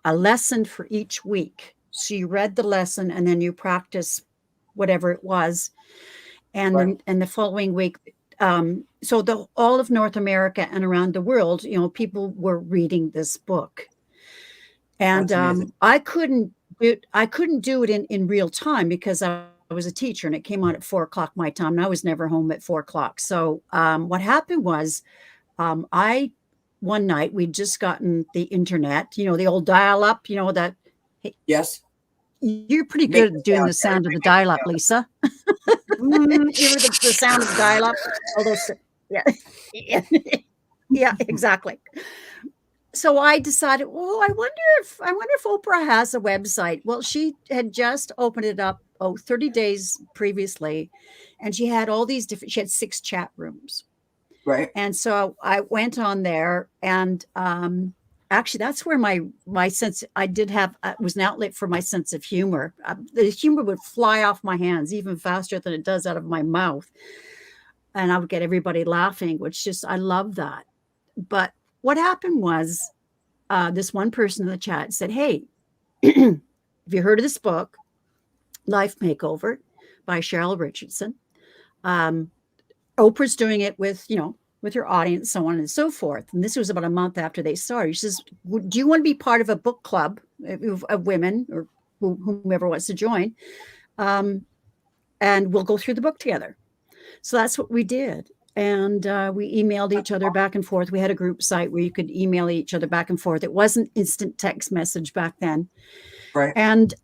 a lesson for each week. So you read the lesson and then you practice whatever it was. And then the following week, so all of North America and around the world, people were reading this book. And I couldn't do it in real time because I was a teacher and it came on at 4:00 my time and I was never home at 4:00. So what happened was one night we'd just gotten the internet, the old dial-up, that. Yes. You're pretty good at doing the sound of the dial-up, Lisa. The sound of dial-up. Yeah, exactly. So I decided, I wonder if Oprah has a website. Well, she had just opened it up 30 days previously, and she had all these she had 6 chat rooms. Right. And so I went on there, and actually that's where my sense, I did have, was an outlet for my sense of humor. The humor would fly off my hands even faster than it does out of my mouth. And I would get everybody laughing, which I love that. But what happened was this one person in the chat said, "Hey, have you heard of this book, Life Makeover by Cheryl Richardson? Oprah's doing it with her audience, so on and so forth." And this was about a month after they started. She says, "Do you want to be part of a book club of women or whomever wants to join? And we'll go through the book together." So that's what we did. And we emailed each other back and forth. We had a group site where you could email each other back and forth. It wasn't instant text message back then. Right. And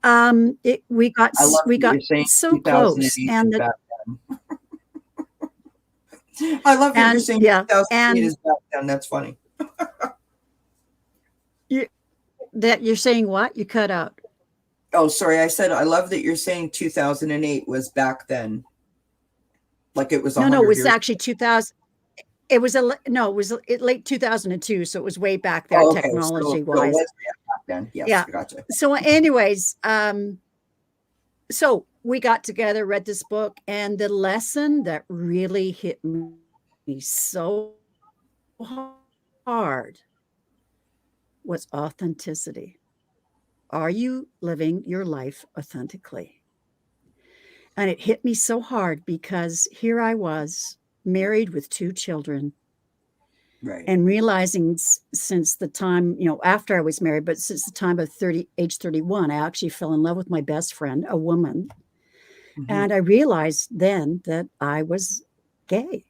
we got so close. And I love that you're saying 2008 is back then. That's funny. You're saying what? You cut out. Oh, sorry. I said I love that you're saying 2008 was back then. Like it was no, it was actually 2000. It was late 2002, so it was way back there, technology wise. So it was back then. Yes, yeah. Gotcha. So, anyways, so we got together, read this book, and the lesson that really hit me so hard was authenticity. Are you living your life authentically? And it hit me so hard because here I was, married with 2 children, Right. and realizing since the time, after I was married, but since the time of age 31, I actually fell in love with my best friend, a woman. Mm-hmm. And I realized then that I was gay.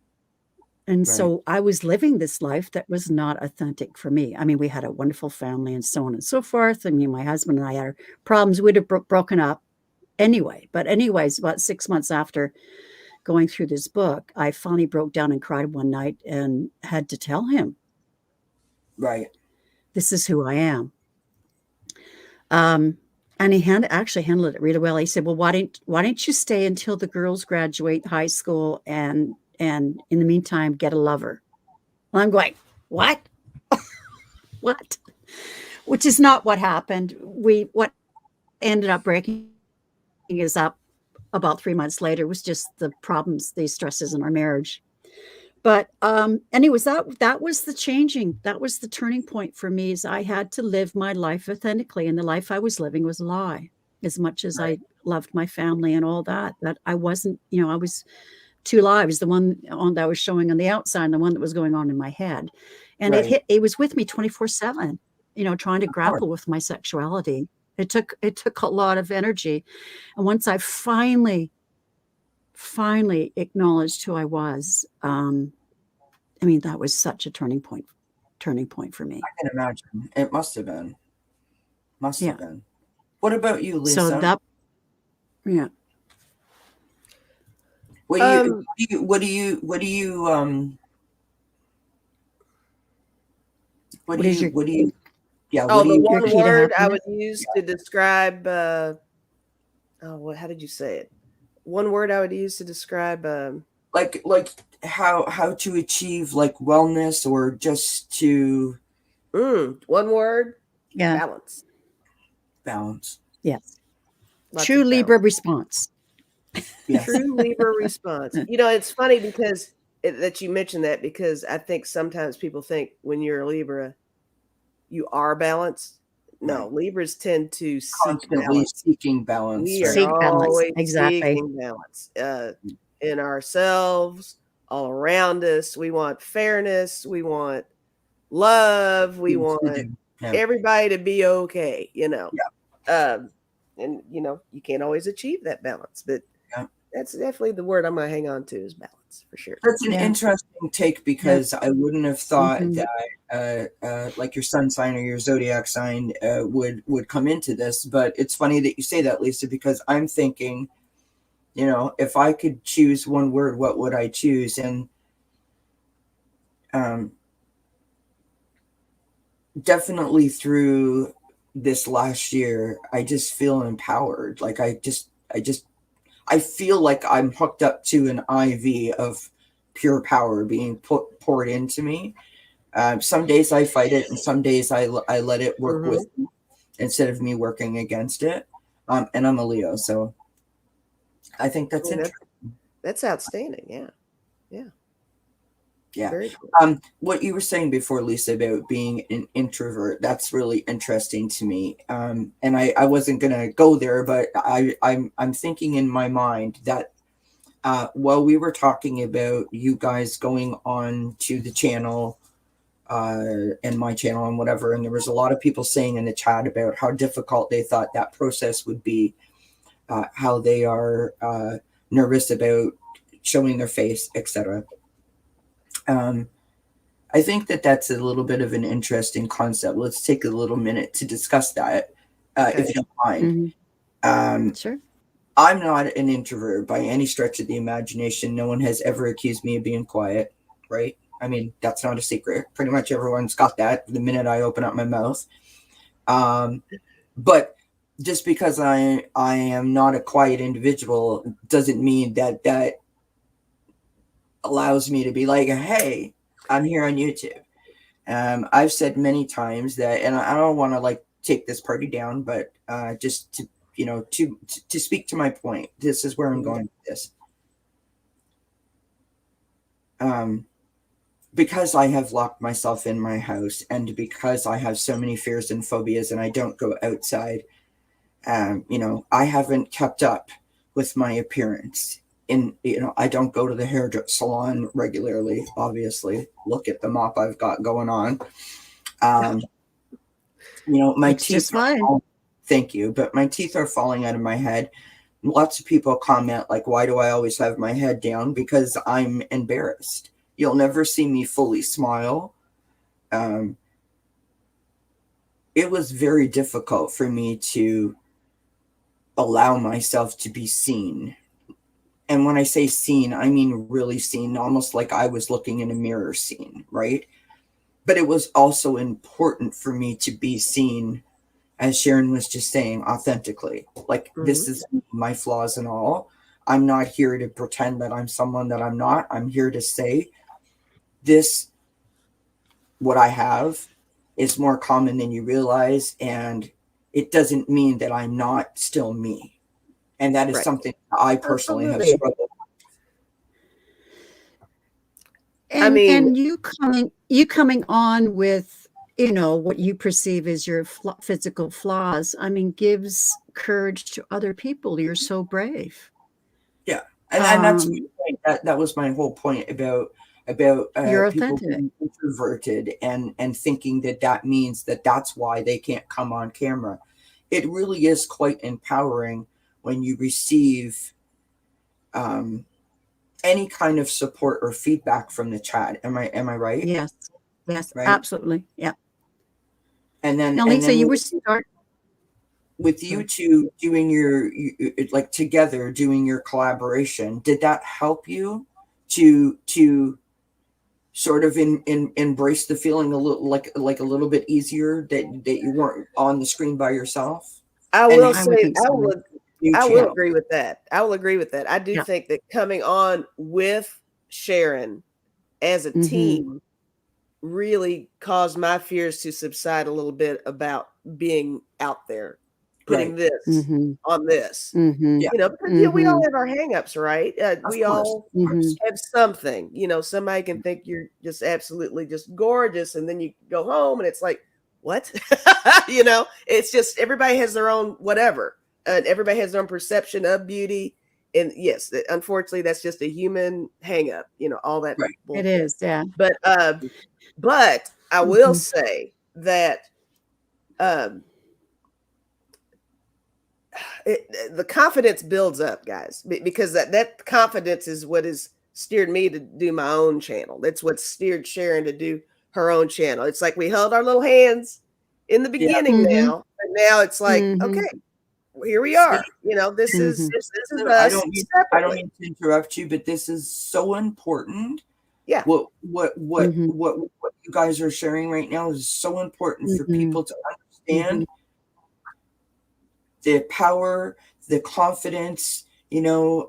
And Right. so I was living this life that was not authentic for me. I mean, we had a wonderful family and so on and so forth. I mean, my husband and I had our problems. We'd have broken up anyway. But anyways, about 6 months after going through this book, I finally broke down and cried one night and had to tell him, Right. this is who I am. And he actually handled it really well. He said, well, why don't you stay until the girls graduate high school and in the meantime, get a lover? Well, I'm going, what? What? Which is not what happened. What ended up breaking us up about 3 months later was just the problems, the stresses in our marriage. But anyways, that was the changing. That was the turning point for me. Is I had to live my life authentically, and the life I was living was a lie. As much as Right. I loved my family and all that, that I wasn't. I was two lives: the one that was showing on the outside, and the one that was going on in my head. And Right. it was with me 24/7. Trying to Of course. grapple with my sexuality. It took a lot of energy, and once I finally acknowledged who I was, I mean, that was such a turning point for me. I can imagine. It must have been. Must Yeah. have been. What about you, So Lisa? that, yeah. What do you what do you what do you what What do is you your what do you yeah, what Oh, do the you your one key to word I would happiness? use to describe how did you say it? One word I would use to describe like how to achieve like wellness or just to one word, Yeah. balance. balance? Yes. Lots True of Libra balance. response. Yes. True Libra response. It's funny because that you mentioned that because I think sometimes people think when you're a Libra, you are balanced. No, Right. Libras tend to seek Constantly balance. seeking balance, We right? are Seek balance. always Exactly. seeking balance in ourselves, all around us. We want fairness. We want love. We Yes, we want do. Yeah. everybody to be okay, Yeah. And you can't always achieve that balance, but Yeah. that's definitely the word I'm going to hang on to is balance for sure. That's an Yeah. interesting take Yeah. because I wouldn't have thought Mhm. that like your sun sign or your zodiac sign would come into this. But it's funny that you say that, Lisa, because I'm thinking, if I could choose one word, what would I choose? And um, definitely through this last year, I just feel empowered. Like I feel like I'm hooked up to an IV of pure power being poured into me. Some days I fight it, and some days I let it work Mm-hmm. with me instead of me working against it. And I'm a Leo, so I think I that's mean, interesting. that's outstanding. Yeah. Yeah. Yeah. Very cool. What you were saying before, Lisa, about being an introvert, that's really interesting to me. And I wasn't gonna go there, but I'm thinking in my mind that while we were talking about you guys going on to the channel and my channel and whatever, and there was a lot of people saying in the chat about how difficult they thought that process would be, how they are nervous about showing their face, etc. I think that that's a little bit of an interesting concept. Let's take a little minute to discuss that, if Okay. you don't mind. Mhm. Um, Sure. I'm not an introvert by any stretch of the imagination. No one has ever accused me of being quiet, right? I mean, that's not a secret. Pretty much everyone's got that the minute I open up my mouth. But just because I am not a quiet individual doesn't mean that allows me to be like, hey, I'm here on YouTube. I've said many times that, and I don't want to like take this party down, but just to to speak to my point, this is where I'm Mhm. going with this. Because I have locked myself in my house, and because I have so many fears and phobias, and I don't go outside, I haven't kept up with my appearance I don't go to the hair salon regularly, obviously. Look at the mop I've got going on. My Looks teeth just fine. thank you, but my teeth are falling out of my head. Lots of people comment like, why do I always have my head down? Because I'm embarrassed. You'll never see me fully smile. It was very difficult for me to allow myself to be seen. And when I say seen, I mean really seen, almost like I was looking in a mirror seen, right? But it was also important for me to be seen, as Sharon was just saying, authentically. Like, this is my flaws and all. I'm not here to pretend that I'm someone that I'm not. I'm here to say this, what I have is more common than you realize. And it doesn't mean that I'm not still me. And that is something I personally have struggled with. And you coming on with, what you perceive as your physical flaws, I mean, gives courage to other people. You're so brave. Yeah. And that's my point. That was my whole point about you're people authentic. being introverted and thinking that means that's why they can't come on camera. It really is quite empowering when you receive any kind of support or feedback from the chat. Am I right? Yes, Right? absolutely. Yeah. And then, now, Lisa, you were with you two doing like together doing your collaboration, did that help you to sort of embrace the feeling a little like a little bit easier that you weren't on the screen by yourself? I will say, I will agree with that. I will agree with that. I do think that coming on with Sharon as a team really caused my fears to subside a little bit about being out there, putting this on this. Because we all have our hangups, right? We all have something. Somebody can think you're just absolutely just gorgeous, and then you go home and it's like, what? It's just everybody has their own whatever. Everybody has their own perception of beauty. And yes, unfortunately, that's just a human hang up, all that. Right. It is, yeah. But I will say that the confidence builds up, guys, because that confidence is what has steered me to do my own channel. That's what steered Sharon to do her own channel. It's like we held our little hands in the beginning now, and now it's like, okay, here we are. This is us. I don't mean to interrupt you, but this is so important. Yeah. What you guys are sharing right now is so important for people to understand the power, the confidence, the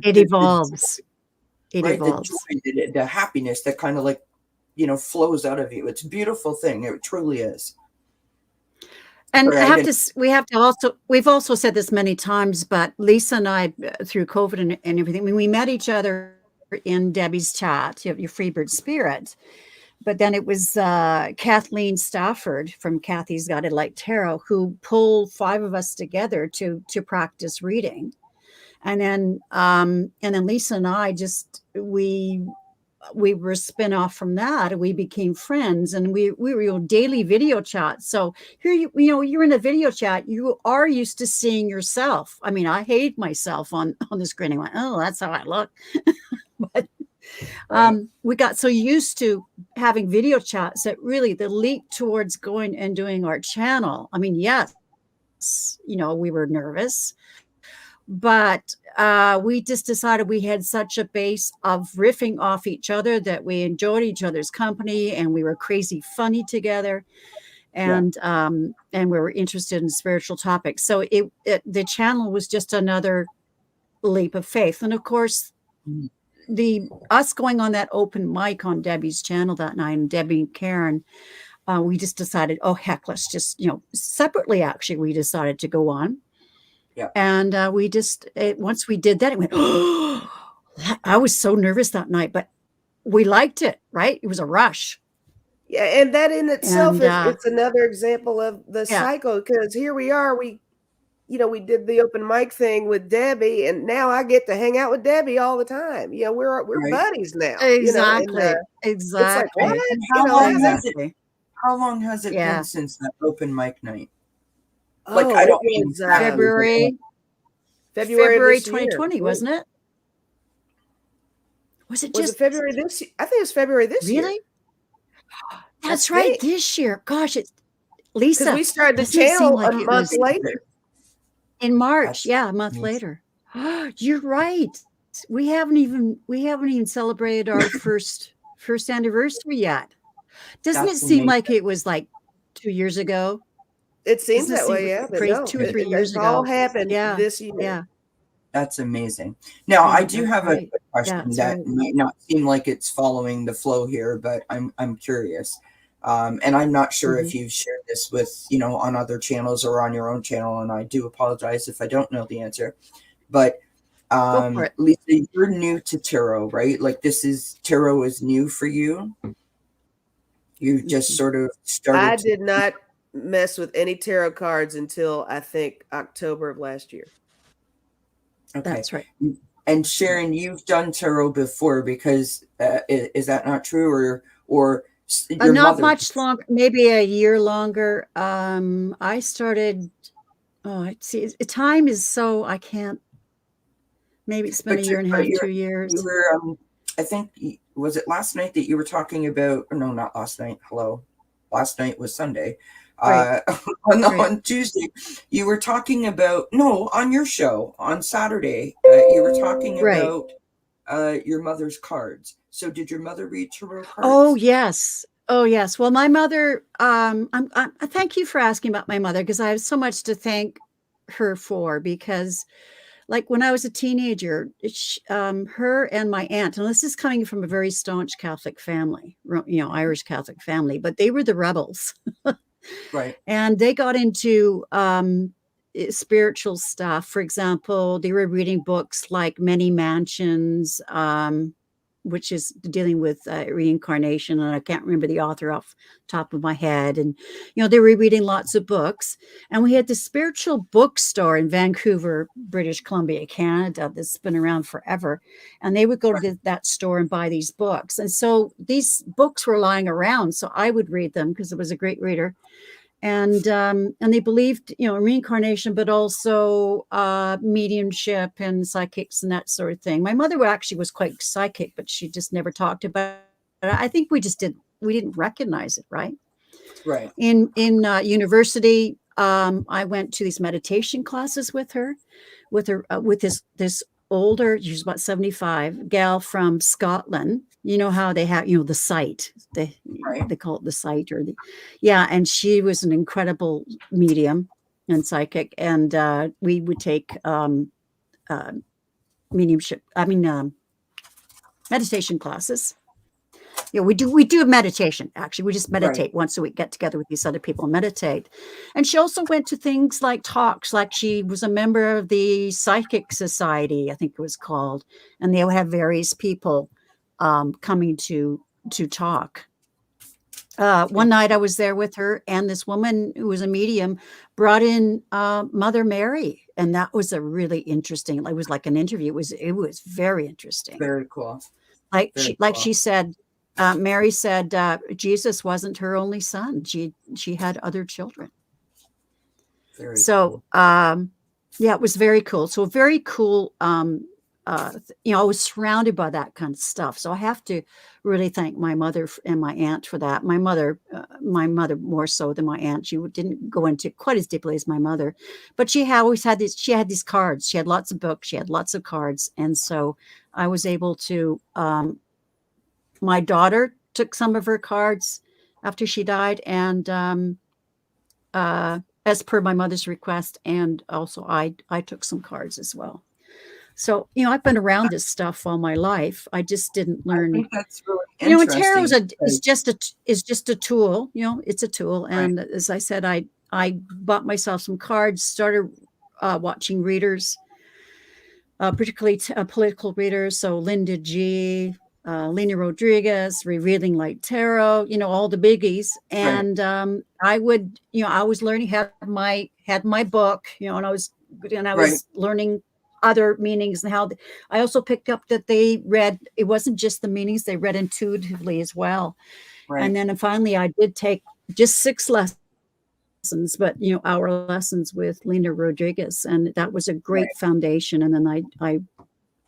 it evolves. It evolves. The joy, the happiness that kind of like, flows out of you. It's a beautiful thing. It truly is. And we've also said this many times, but Lisa and I, through COVID and everything, when we met each other in Debbie's chat, your Freebird Spirit, but then it was Kathleen Stafford from Kathy's Guided Light Tarot who pulled 5 of us together to practice reading, and then Lisa and I we were a spin-off from that, and we became friends, and we were daily video chat. So here you're in a video chat, you are used to seeing yourself. I mean, I hate myself on the screen. I went, oh, that's how I look. But we got so used to having video chats that really the leap towards going and doing our channel. I mean, yes, we were nervous, but we just decided we had such a base of riffing off each other that we enjoyed each other's company, and we were crazy funny together, and we were interested in spiritual topics. So the channel was just another leap of faith. And of course, us going on that open mic on Debbie's channel that night, and Debbie and Karen, we just decided, oh heck, let's just separately. Actually, we decided to go on. Yeah. And we just once we did that, it went, oh, I was so nervous that night, but we liked it, right? It was a rush. Yeah, and that in itself it's another example of the cycle, because here we are, we we did the open mic thing with Debbie, and now I get to hang out with Debbie all the time. We're Right. buddies now. And Exactly. it's like what? And Exactly. how long has it been Yeah. since that open mic night? Like, Oh, I it don't mean was exactly, February of February this year. 2020, wasn't it? Was it Was just it February this year? I think it was February this year. really? That's I right, think. this year. Gosh, it's Because Lisa. we started the Doesn't it seem channel like a it month was later. in March? That's Yeah, a month amazing. later. You're right. We haven't even celebrated our first anniversary yet. Doesn't it That's seem like amazing. it was like 2 years ago? It seems Doesn't it that seem way, yeah. But crazy? no, 2 or 3 years it's all ago. happened Yeah. this year. Yeah. That's amazing. Now, I Yeah, do that's have a right. quick Yeah, question that's that right. might not seem like it's following the flow here, but I'm curious. And I'm not sure if Mhm. you've shared this with, on other channels or on your own channel, and I do apologize if I don't know the answer. But Go for it. Lisa, you're new to tarot, right? Like tarot is new for you. You just Mhm. sort of I started to, did not mess with any tarot cards until I think October of last year. okay. That's right. And Sharon, you've done tarot before because is that not true, or your Not mother? much longer, maybe a year longer. I started, see, time is so, I can't, maybe it's been a year and a half, 2 years. You were I think, was it last night that you were talking about? No, not last night. Hello, last night was Sunday. Right. On Right. Tuesday, you were talking about, no, on your show on Saturday. You were talking Right. about your mother's cards. So did your mother read tarot Oh, cards? yes. Oh, yes. Well, my mother, I thank you for asking about my mother because I have so much to thank her for because like when I was a teenager, her and my aunt, and this is coming from a very staunch Catholic family, Irish Catholic family, but they were the rebels. Right. And they got into spiritual stuff. For example, they were reading books like Many Mansions, which is dealing with reincarnation, and I can't remember the author off the top of my head. And they were reading lots of books, and we had the spiritual bookstore in Vancouver, British Columbia, Canada, that's been around forever. And they would go to that store and buy these books, and so these books were lying around, so I would read them because I was a great reader. And they believed in reincarnation, but also mediumship and psychics and that sort of thing. My mother actually was quite psychic, but she just never talked about it. I think we didn't recognize it, right? Right. In university, I went to these meditation classes with her, with this older, she's about 75, gal from Scotland. You know how they have, the sight, they call it the sight, yeah. And she was an incredible medium and psychic. And we would take mediumship, meditation classes. We do meditation. Actually, we just meditate once a week, get together with these other people and meditate. And she also went to things like talks, like she was a member of the Psychic Society, I think it was called, and they would have various people coming to talk. One night I was there with her, and this woman who was a medium brought in Mother Mary, and that was a really interesting. It was like an interview. It was very interesting. Very cool. Like she said, Mary said Jesus wasn't her only son. She had other children. Very so cool. Yeah, it was very cool. So very cool. I was surrounded by that kind of stuff. So I have to really thank my mother and my aunt for that. My mother more so than my aunt. She didn't go into quite as deeply as my mother, but she always had these. She had these cards. She had lots of books. She had lots of cards, and so I was able to. My daughter took some of her cards after she died, and as per my mother's request, and also I took some cards as well. So I've been around this stuff all my life. I just didn't learn. I think that's really And interesting. tarot is just a tool. It's a tool. And as I said, I bought myself some cards, started watching readers, particularly political readers. So Linda G, Lena Rodriguez, Revealing Light Tarot, all the biggies. And I would, I was learning, had my book, and I was learning other meanings and how I also picked up that they read, it wasn't just the meanings, they read intuitively as well. And then finally I did take just 6 lessons, but hour lessons with Lena Rodriguez, and that was a great foundation. And then I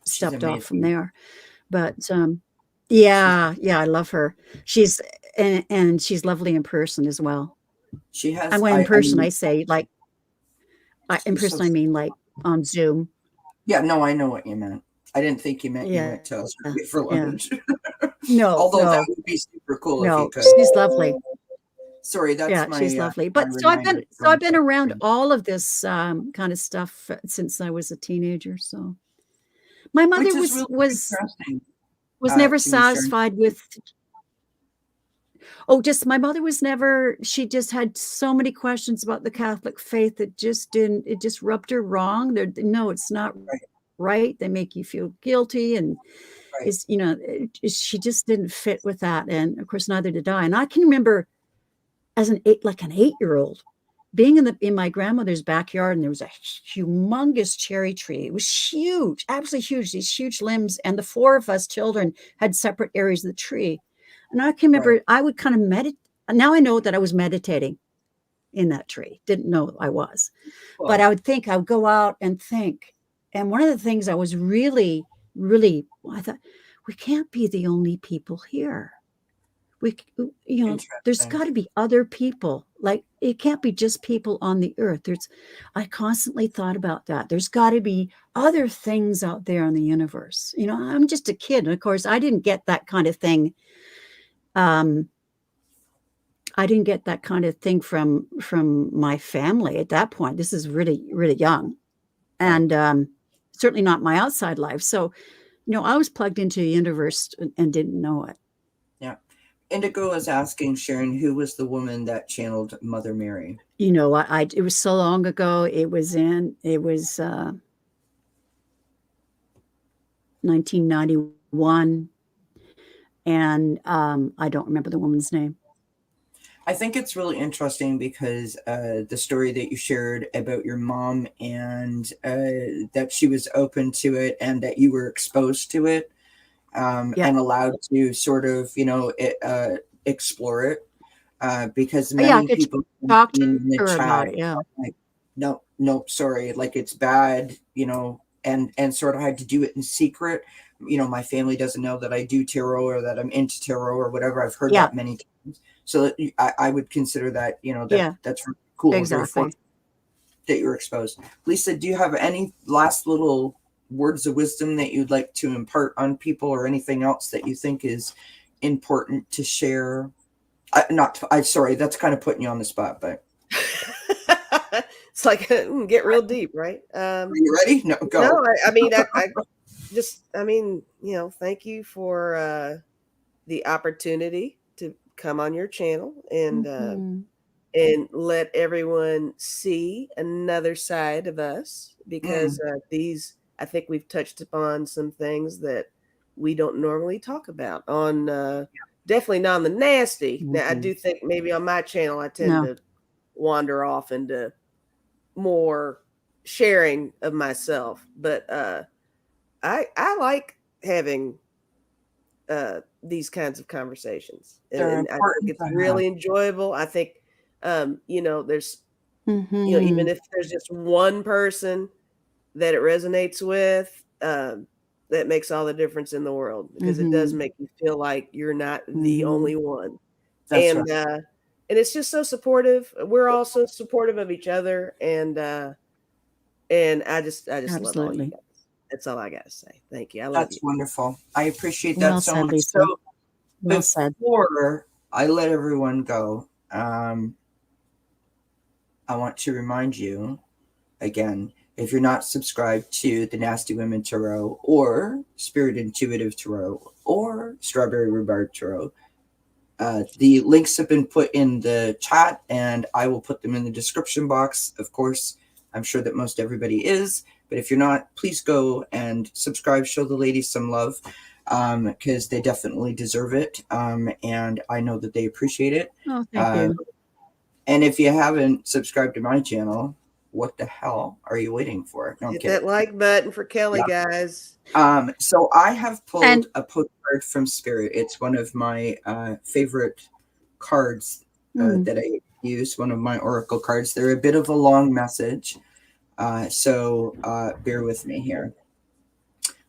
stepped off from there. But yeah, I love her. She's and she's lovely in person as well. She has. And when in person, I say like, in person, I mean like on Zoom. Yeah, no, I know what you meant. I didn't think you meant you went to Australia for lunch. No, although that would be super cool if you could. She's lovely. Sorry, that's she's lovely. But so I've been around all of this kind of stuff since I was a teenager. So my mother was never satisfied with. Oh, just my mother was never. She just had so many questions about the Catholic faith that just didn't. It just rubbed her wrong. No, it's not right. They make you feel guilty, and is she just didn't fit with that. And of course, neither did I. And I can remember as an 8-year-old being in my grandmother's backyard, and there was a humongous cherry tree. It was huge, absolutely huge, these huge limbs. And the 4 of us children had separate areas of the tree. And I can remember I would kind of meditate. Now I know that I was meditating in that tree. Didn't know I was. Cool. But I would go out and think. And one of the things I was really, I thought, we can't be the only people here. There's got to be other people. Like, it can't be just people on the earth. I constantly thought about that. There's got to be other things out there in the universe. I'm just a kid. And of course, I didn't get that kind of thing. I didn't get that kind of thing from my family at that point. This is really, really young, and certainly not my outside life. So, I was plugged into the universe and didn't know it. Yeah. Indigo is asking Sharon, who was the woman that channeled Mother Mary? It was so long ago. It was 1991. And I don't remember the woman's name. I think it's really interesting because the story that you shared about your mom and that she was open to it and that you were exposed to it and allowed to sort of, explore it. Because many people talk to her about it. Yeah. Like, no, sorry, like it's bad, and sort of had to do it in secret. My family doesn't know that I do tarot or that I'm into tarot or whatever. I've heard that many times. So I would consider that, that's really cool. Exactly. That you're exposed. Lisa, do you have any last little words of wisdom that you'd like to impart on people, or anything else that you think is important to share? Sorry, that's kind of putting you on the spot, but. It's like, get real deep, right? Are you ready? No, go. No, thank you for the opportunity to come on your channel and let everyone see another side of us, because I think we've touched upon some things that we don't normally talk about on, definitely not on the nasty. Now, I do think maybe on my channel, I tend to wander off into more sharing of myself, but I like having these kinds of conversations, and I think it's really enjoyable. I think there's even if there's just one person that it resonates with, that makes all the difference in the world, because it does make you feel like you're not the only one. And it's just so supportive. We're all so supportive of each other, and I just love all you guys. That's all I gotta say. Thank you. I love you. That's wonderful. I appreciate that so much. Lisa. So before I let everyone go, I want to remind you again, if you're not subscribed to the Nasty Women Tarot or Spirit Intuitive Tarot or Strawberry Rhubarb Tarot, the links have been put in the chat, and I will put them in the description box. Of course, I'm sure that most everybody is, but if you're not, please go and subscribe, show the ladies some love. because they definitely deserve it. And I know that they appreciate it. Oh, thank you. And if you haven't subscribed to my channel, what the hell are you waiting for? No, I'm Hit kidding. that like button for Kelly, Yeah. guys. So I have pulled And a postcard from Spirit. It's one of my favorite cards that I use, one of my oracle cards. They're a bit of a long message, so bear with me here.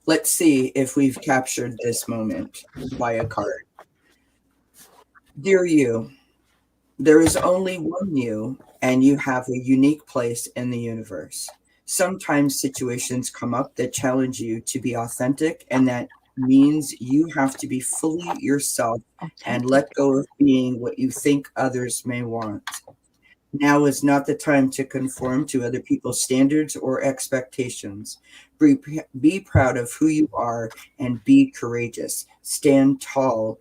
Let's see if we've captured this moment by a card. Dear you, there is only one you, and you have a unique place in the universe. Sometimes situations come up that challenge you to be authentic, and that means you have to be fully yourself and authentic. let go of being what you think others may want. Now is not the time to conform to other people's standards or expectations. Be proud of who you are and be courageous. Stand tall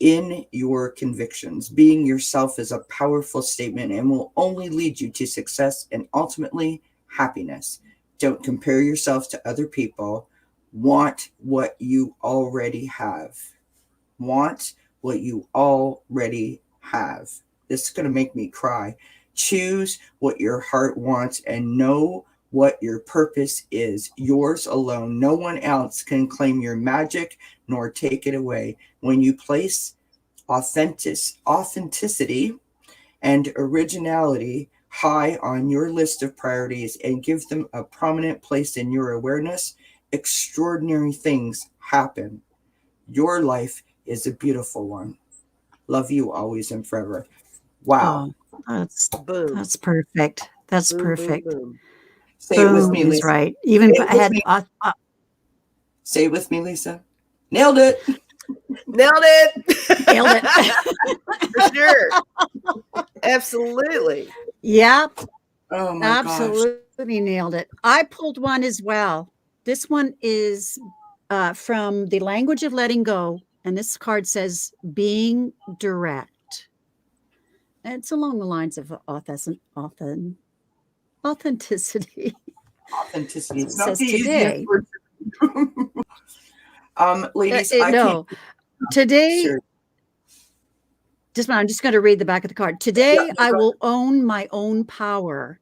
in your convictions. Being yourself is a powerful statement and will only lead you to success and ultimately happiness. Don't compare yourself to other people. Want what you already have. Want what you already have. This is going to make me cry. Choose what your heart wants and know what your purpose is. Yours alone. No one else can claim your magic nor take it away. When you place authenticity and originality high on your list of priorities and give them a prominent place in your awareness, extraordinary things happen. Your life is a beautiful one. Love you always and forever. Wow. Oh, that's Boom. perfect. That's Boom, boom, perfect. boom. Say it with Boom me, is Lisa. right. Even Say it I with had me. Say it with me, Lisa. Nailed it. Nailed it. nailed it. For sure. Absolutely. Yep, Oh my gosh. absolutely nailed it. I pulled one as well. This one is from the language of letting go, and this card says being direct. It's along the lines of authenticity. Authenticity. It It's not says the easiest today. word. Ladies, I can't. No, today. Sure. I'm just going to read the back of the card. Yeah, Today, no, I go will own my own power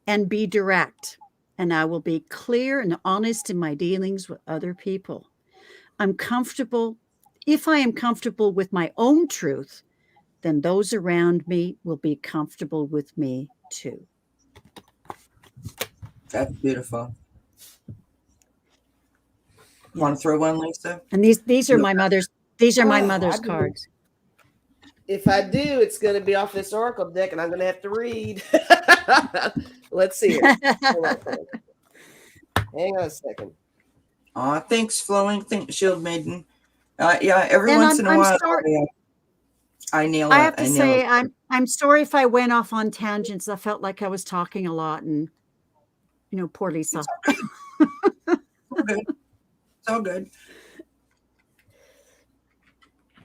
and be direct, and I will be clear and honest in my dealings with other people. I'm comfortable. If I am comfortable with my own truth, then those around me will be comfortable with me too. That's beautiful. Yeah. Want to throw one, Lisa? And these are my mother's. These are my Oh, mother's I do. cards. If I do, it's going to be off this oracle deck, and I'm going to have to read. Let's see here. Hang on a second. Aw, thanks, Flowing. Thanks, Shield Maiden. Yeah, every And once in a I'm while, sorry. I nail I it. have to I nail say it. I'm sorry if I went off on tangents. I felt like I was talking a lot, and poor Lisa. It's all good. It's all good.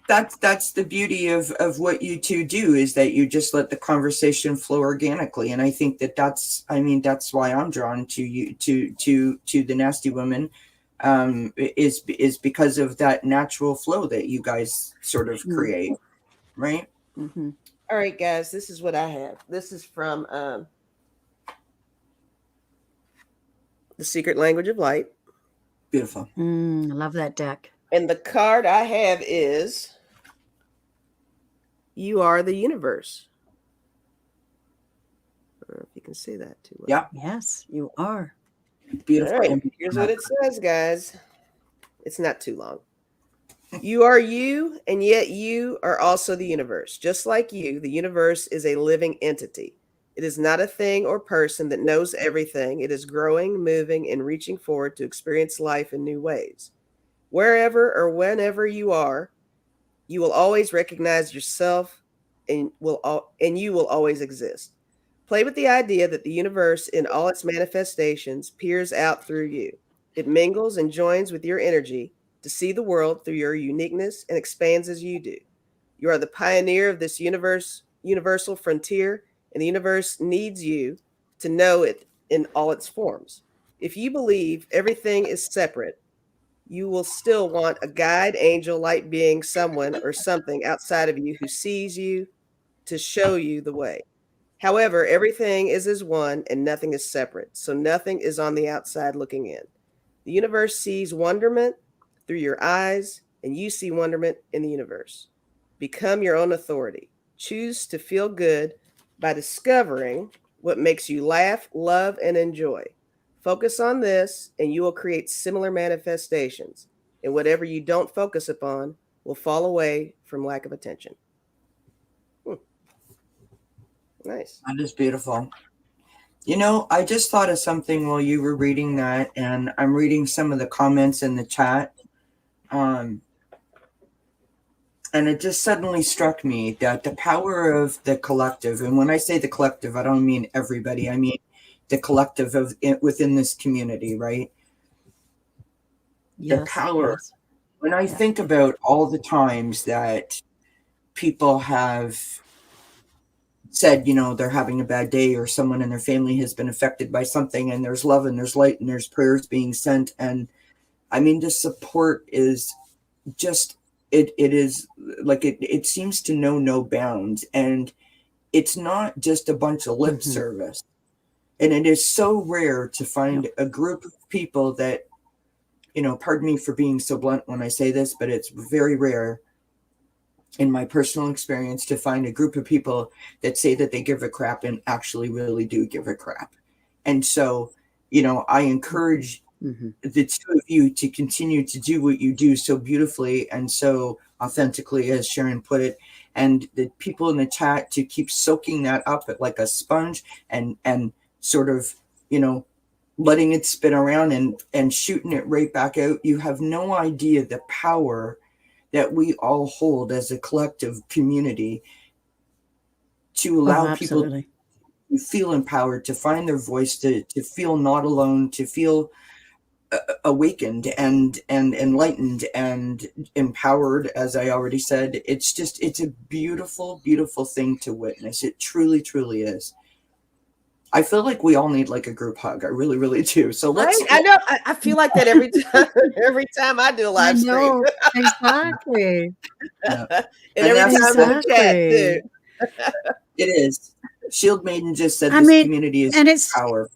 That's the beauty of what you two do, is that you just let the conversation flow organically, and I think that's why I'm drawn to you, to the Nasty Women, is because of that natural flow that you guys sort of create, right? Mm-hmm. All right, guys, this is what I have. This is from The Secret Language of Light. Beautiful. I love that deck. And the card I have is You Are the Universe. I don't know if you can see that too well. Yeah. Yes, you are. Beautiful. All right, here's what it says, guys. It's not too long. You are you, and yet you are also the universe. Just like you, the universe is a living entity. It is not a thing or person that knows everything. It is growing, moving, and reaching forward to experience life in new ways. Wherever or whenever you are, you will always recognize yourself, and you will always exist. Play with the idea that the universe in all its manifestations peers out through you. It mingles and joins with your energy to see the world through your uniqueness and expands as you do. You are the pioneer of this universal frontier, and the universe needs you to know it in all its forms. If you believe everything is separate, you will still want a guide, angel, light being, someone or something outside of you who sees you to show you the way. However, everything is as one and nothing is separate, so nothing is on the outside looking in. The universe sees wonderment through your eyes, and you see wonderment in the universe. Become your own authority. Choose to feel good by discovering what makes you laugh, love, and enjoy. Focus on this, and you will create similar manifestations. And whatever you don't focus upon will fall away from lack of attention. Nice. That is beautiful. You know, I just thought of something while you were reading that, and I'm reading some of the comments in the chat. And it just suddenly struck me that the power of the collective, and when I say the collective, I don't mean everybody, I mean the collective of it within this community, right? Yes, the power. yes. When I think about all the times that people have said, you know, they're having a bad day or someone in their family has been affected by something, and there's love and there's light and there's prayers being sent. And I mean, the support is just, it is like, it seems to know no bounds. And it's not just a bunch of lip service. And it is so rare to find a group of people that, you know, pardon me for being so blunt when I say this, but it's very rare in my personal experience to find a group of people that say that they give a crap and actually really do give a crap. And so, you know, I encourage the two of you to continue to do what you do so beautifully and so authentically, as Sharon put it, and the people in the chat to keep soaking that up like a sponge and sort of, you know, letting it spin around and shooting it right back out. You have no idea the power that we all hold as a collective community to allow people to feel empowered, to find their voice, to feel not alone, to feel awakened and enlightened and empowered. As I already said, it's a beautiful, beautiful thing to witness. It truly, truly is. I feel like we all need like a group hug. I really, really do. So let's. I know. I feel like that every time. Every time I do a live stream. Exactly. And every time in the chat too. It is. Shield Maiden just said this community is and it's power,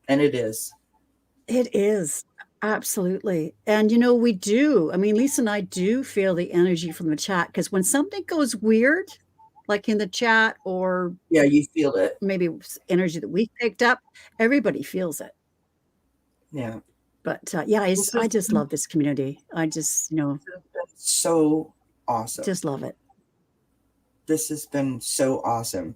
and it is. It is absolutely. And you know, we do. I mean, Lisa and I do feel the energy from the chat, because when something goes weird, like in the chat, or you feel it, maybe energy that we picked up, everybody feels it. Yeah. But I just love this community. I just, you know, so awesome. Just love it. This has been so awesome.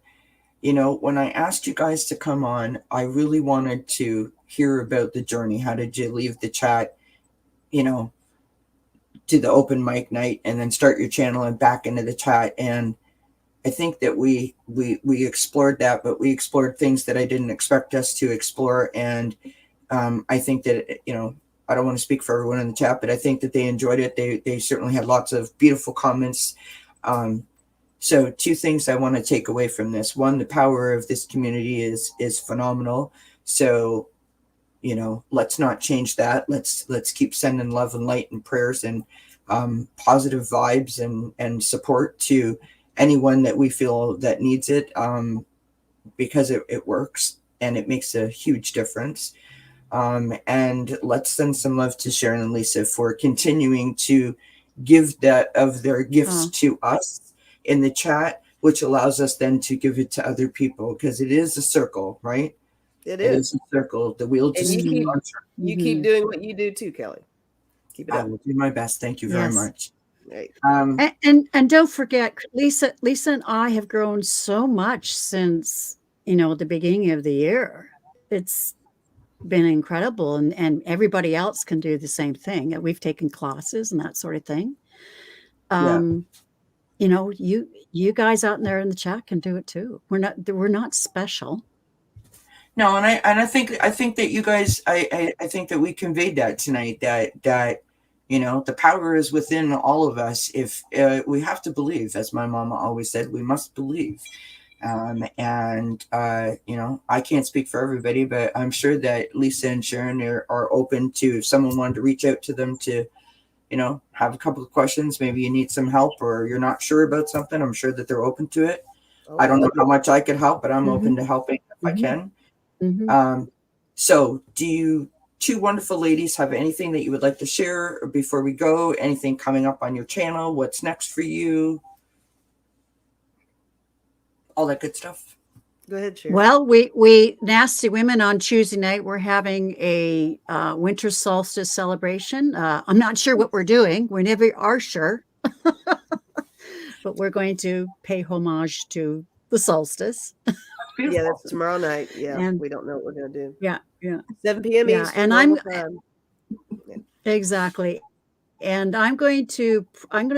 You know, when I asked you guys to come on, I really wanted to hear about the journey. How did you leave the chat, you know, to the open mic night, and then start your channel and back into the chat? And I think that we explored that, but we explored things that I didn't expect us to explore. And I think that, you know, I don't want to speak for everyone in the chat, but I think that they enjoyed it. They certainly had lots of beautiful comments. So two things I want to take away from this. One, the power of this community is phenomenal. So, you know, let's not change that. Let's keep sending love and light and prayers and positive vibes and support to anyone that we feel that needs it, because it works and it makes a huge difference. And let's send some love to Sharon and Lisa for continuing to give that of their gifts to us in the chat, which allows us then to give it to other people, because it is a circle, right? It is a circle. The wheel just keeps on turning. You keep doing what you do too, Kelly. Keep it up. I will do my best. Thank you very much. Right. And don't forget, Lisa and I have grown so much since, you know, the beginning of the year. It's been incredible, and everybody else can do the same thing. We've taken classes and that sort of thing. You know, you guys out there in the chat can do it too. We're not special. No, and I think that you guys, I think that we conveyed that tonight, that you know, the power is within all of us. If we have to believe, as my mama always said, we must believe. And I can't speak for everybody, but I'm sure that Lisa and Sharon are open to, if someone wanted to reach out to them to, have a couple of questions. Maybe you need some help or you're not sure about something. I'm sure that they're open to it. I don't know how much I could help, but I'm open to helping if I can. So do you two wonderful ladies have anything that you would like to share before we go? Anything coming up on your channel? What's next for you? All that good stuff. Go ahead, Sharon. Well, we Nasty Women on Tuesday night, we're having a winter solstice celebration. I'm not sure what we're doing. We never are sure. But we're going to pay homage to the solstice. Yeah, that's tomorrow night. Yeah, and we don't know what we're going to do. Yeah. 7 p.m. Yeah, Eastern and normal time. Exactly. And I'm going to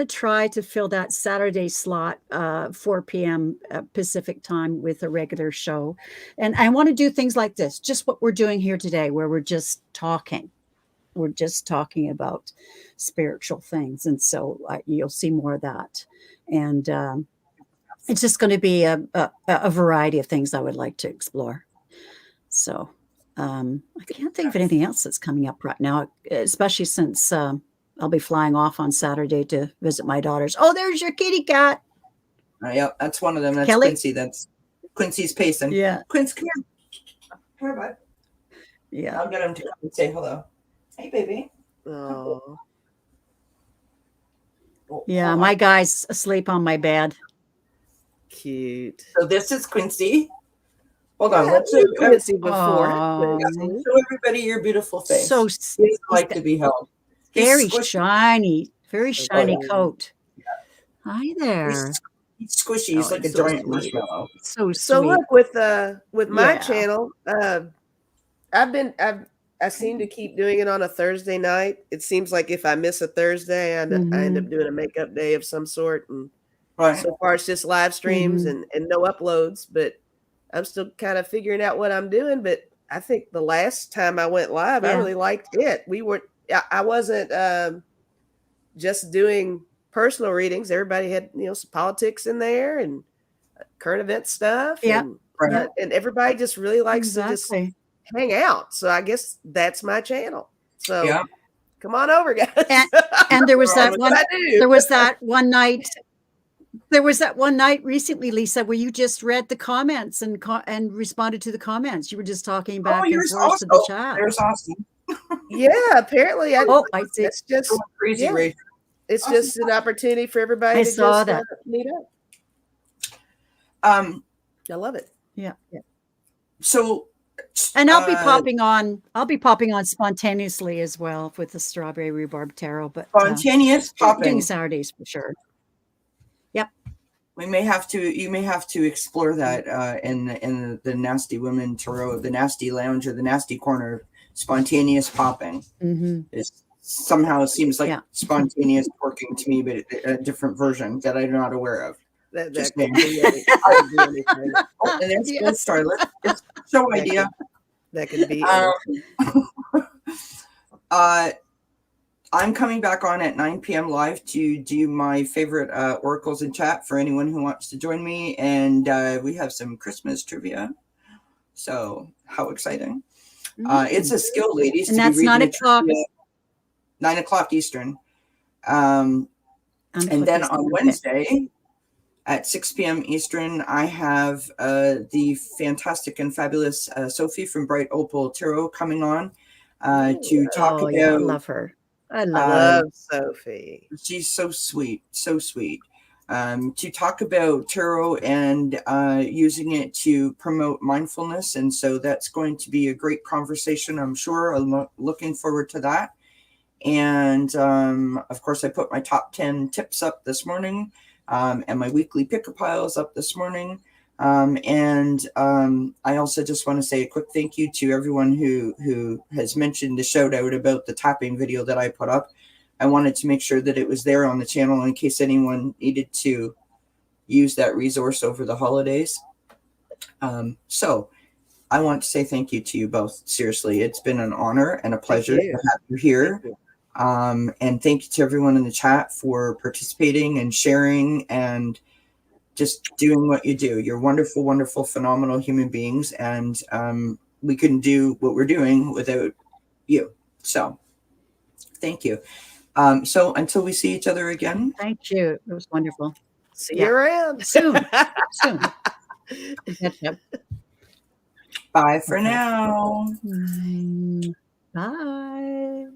try to fill that Saturday slot, 4 p.m. Pacific time, with a regular show. And I want to do things like this, just what we're doing here today, where we're just talking. We're just talking about spiritual things. And so you'll see more of that. And it's just going to be a variety of things I would like to explore. So I can't think of anything else that's coming up right now, especially since I'll be flying off on Saturday to visit my daughters. Oh, there's your kitty cat. Yep, that's one of them. That's Kelly? Quincy. That's Quincy's pacing. Yeah. Quince, come here. Come here, bud. Yeah. I'll get him to come and say hello. Hey, baby. Oh. Yeah, my guy's asleep on my bed. Cute. So this is Quincy. Hold on. Let's Let's see Quincy before. show everybody your beautiful face. So he's like to be held. Very shiny coat. Yeah. Hi there. He's squishy. He's like a giant marshmallow. So sweet. So look, with my channel, I seem to keep doing it on a Thursday night. It seems like if I miss a Thursday, I end up doing a makeup day of some sort. And so far it's just live streams and no uploads, but I'm still kind of figuring out what I'm doing. But I think the last time I went live, I really liked it. I wasn't just doing personal readings. Everybody had, some politics in there and current event stuff. And everybody just really likes to just hang out. So I guess that's my channel. So come on over, guys. And there was that one night. There was that one night recently, Lisa, where you just read the comments and responded to the comments. You were just talking back and forth to the chat. There's awesome. Yeah, apparently. I see. It's just crazy. It's just an opportunity for everybody to just meet up. I love it. Yeah. So, and I'll be popping on spontaneously as well with the strawberry rhubarb tarot. But spontaneous popping doing Saturdays for sure. Yep. You may have to explore that in the Nasty Women Tarot, the Nasty Lounge, or the Nasty Corner. Spontaneous popping. It somehow seems like spontaneous working to me, but a different version that I'm not aware of. That and there's Good Starlet. It's show idea. That could be. I'm coming back on at 9 p.m. live to do my favorite oracles in chat for anyone who wants to join me, and we have some Christmas trivia. So how exciting! It's a skill, ladies. And that's 9 o'clock. 9 o'clock Eastern. And then on Wednesday at 6 p.m. Eastern, I have the fantastic and fabulous Sophie from Bright Opal Tarot coming on to talk about. I love her. I love Sophie. She's so sweet, so sweet. To talk about tarot and using it to promote mindfulness. And so that's going to be a great conversation, I'm sure. I'm looking forward to that. And of course, I put my top 10 tips up this morning and my weekly picker piles up this morning. And I also just want to say a quick thank you to everyone who has mentioned the shout out about the tapping video that I put up. I wanted to make sure that it was there on the channel in case anyone needed to use that resource over the holidays. So I want to say thank you to you both. Seriously, it's been an honor and a pleasure to have you here. And thank you to everyone in the chat for participating and sharing and just doing what you do. You're wonderful, wonderful, phenomenal human beings, and we couldn't do what we're doing without you. So thank you. So until we see each other again. Thank you. It was wonderful. See you around. Soon. We'll catch up. Bye for Okay. now. Bye.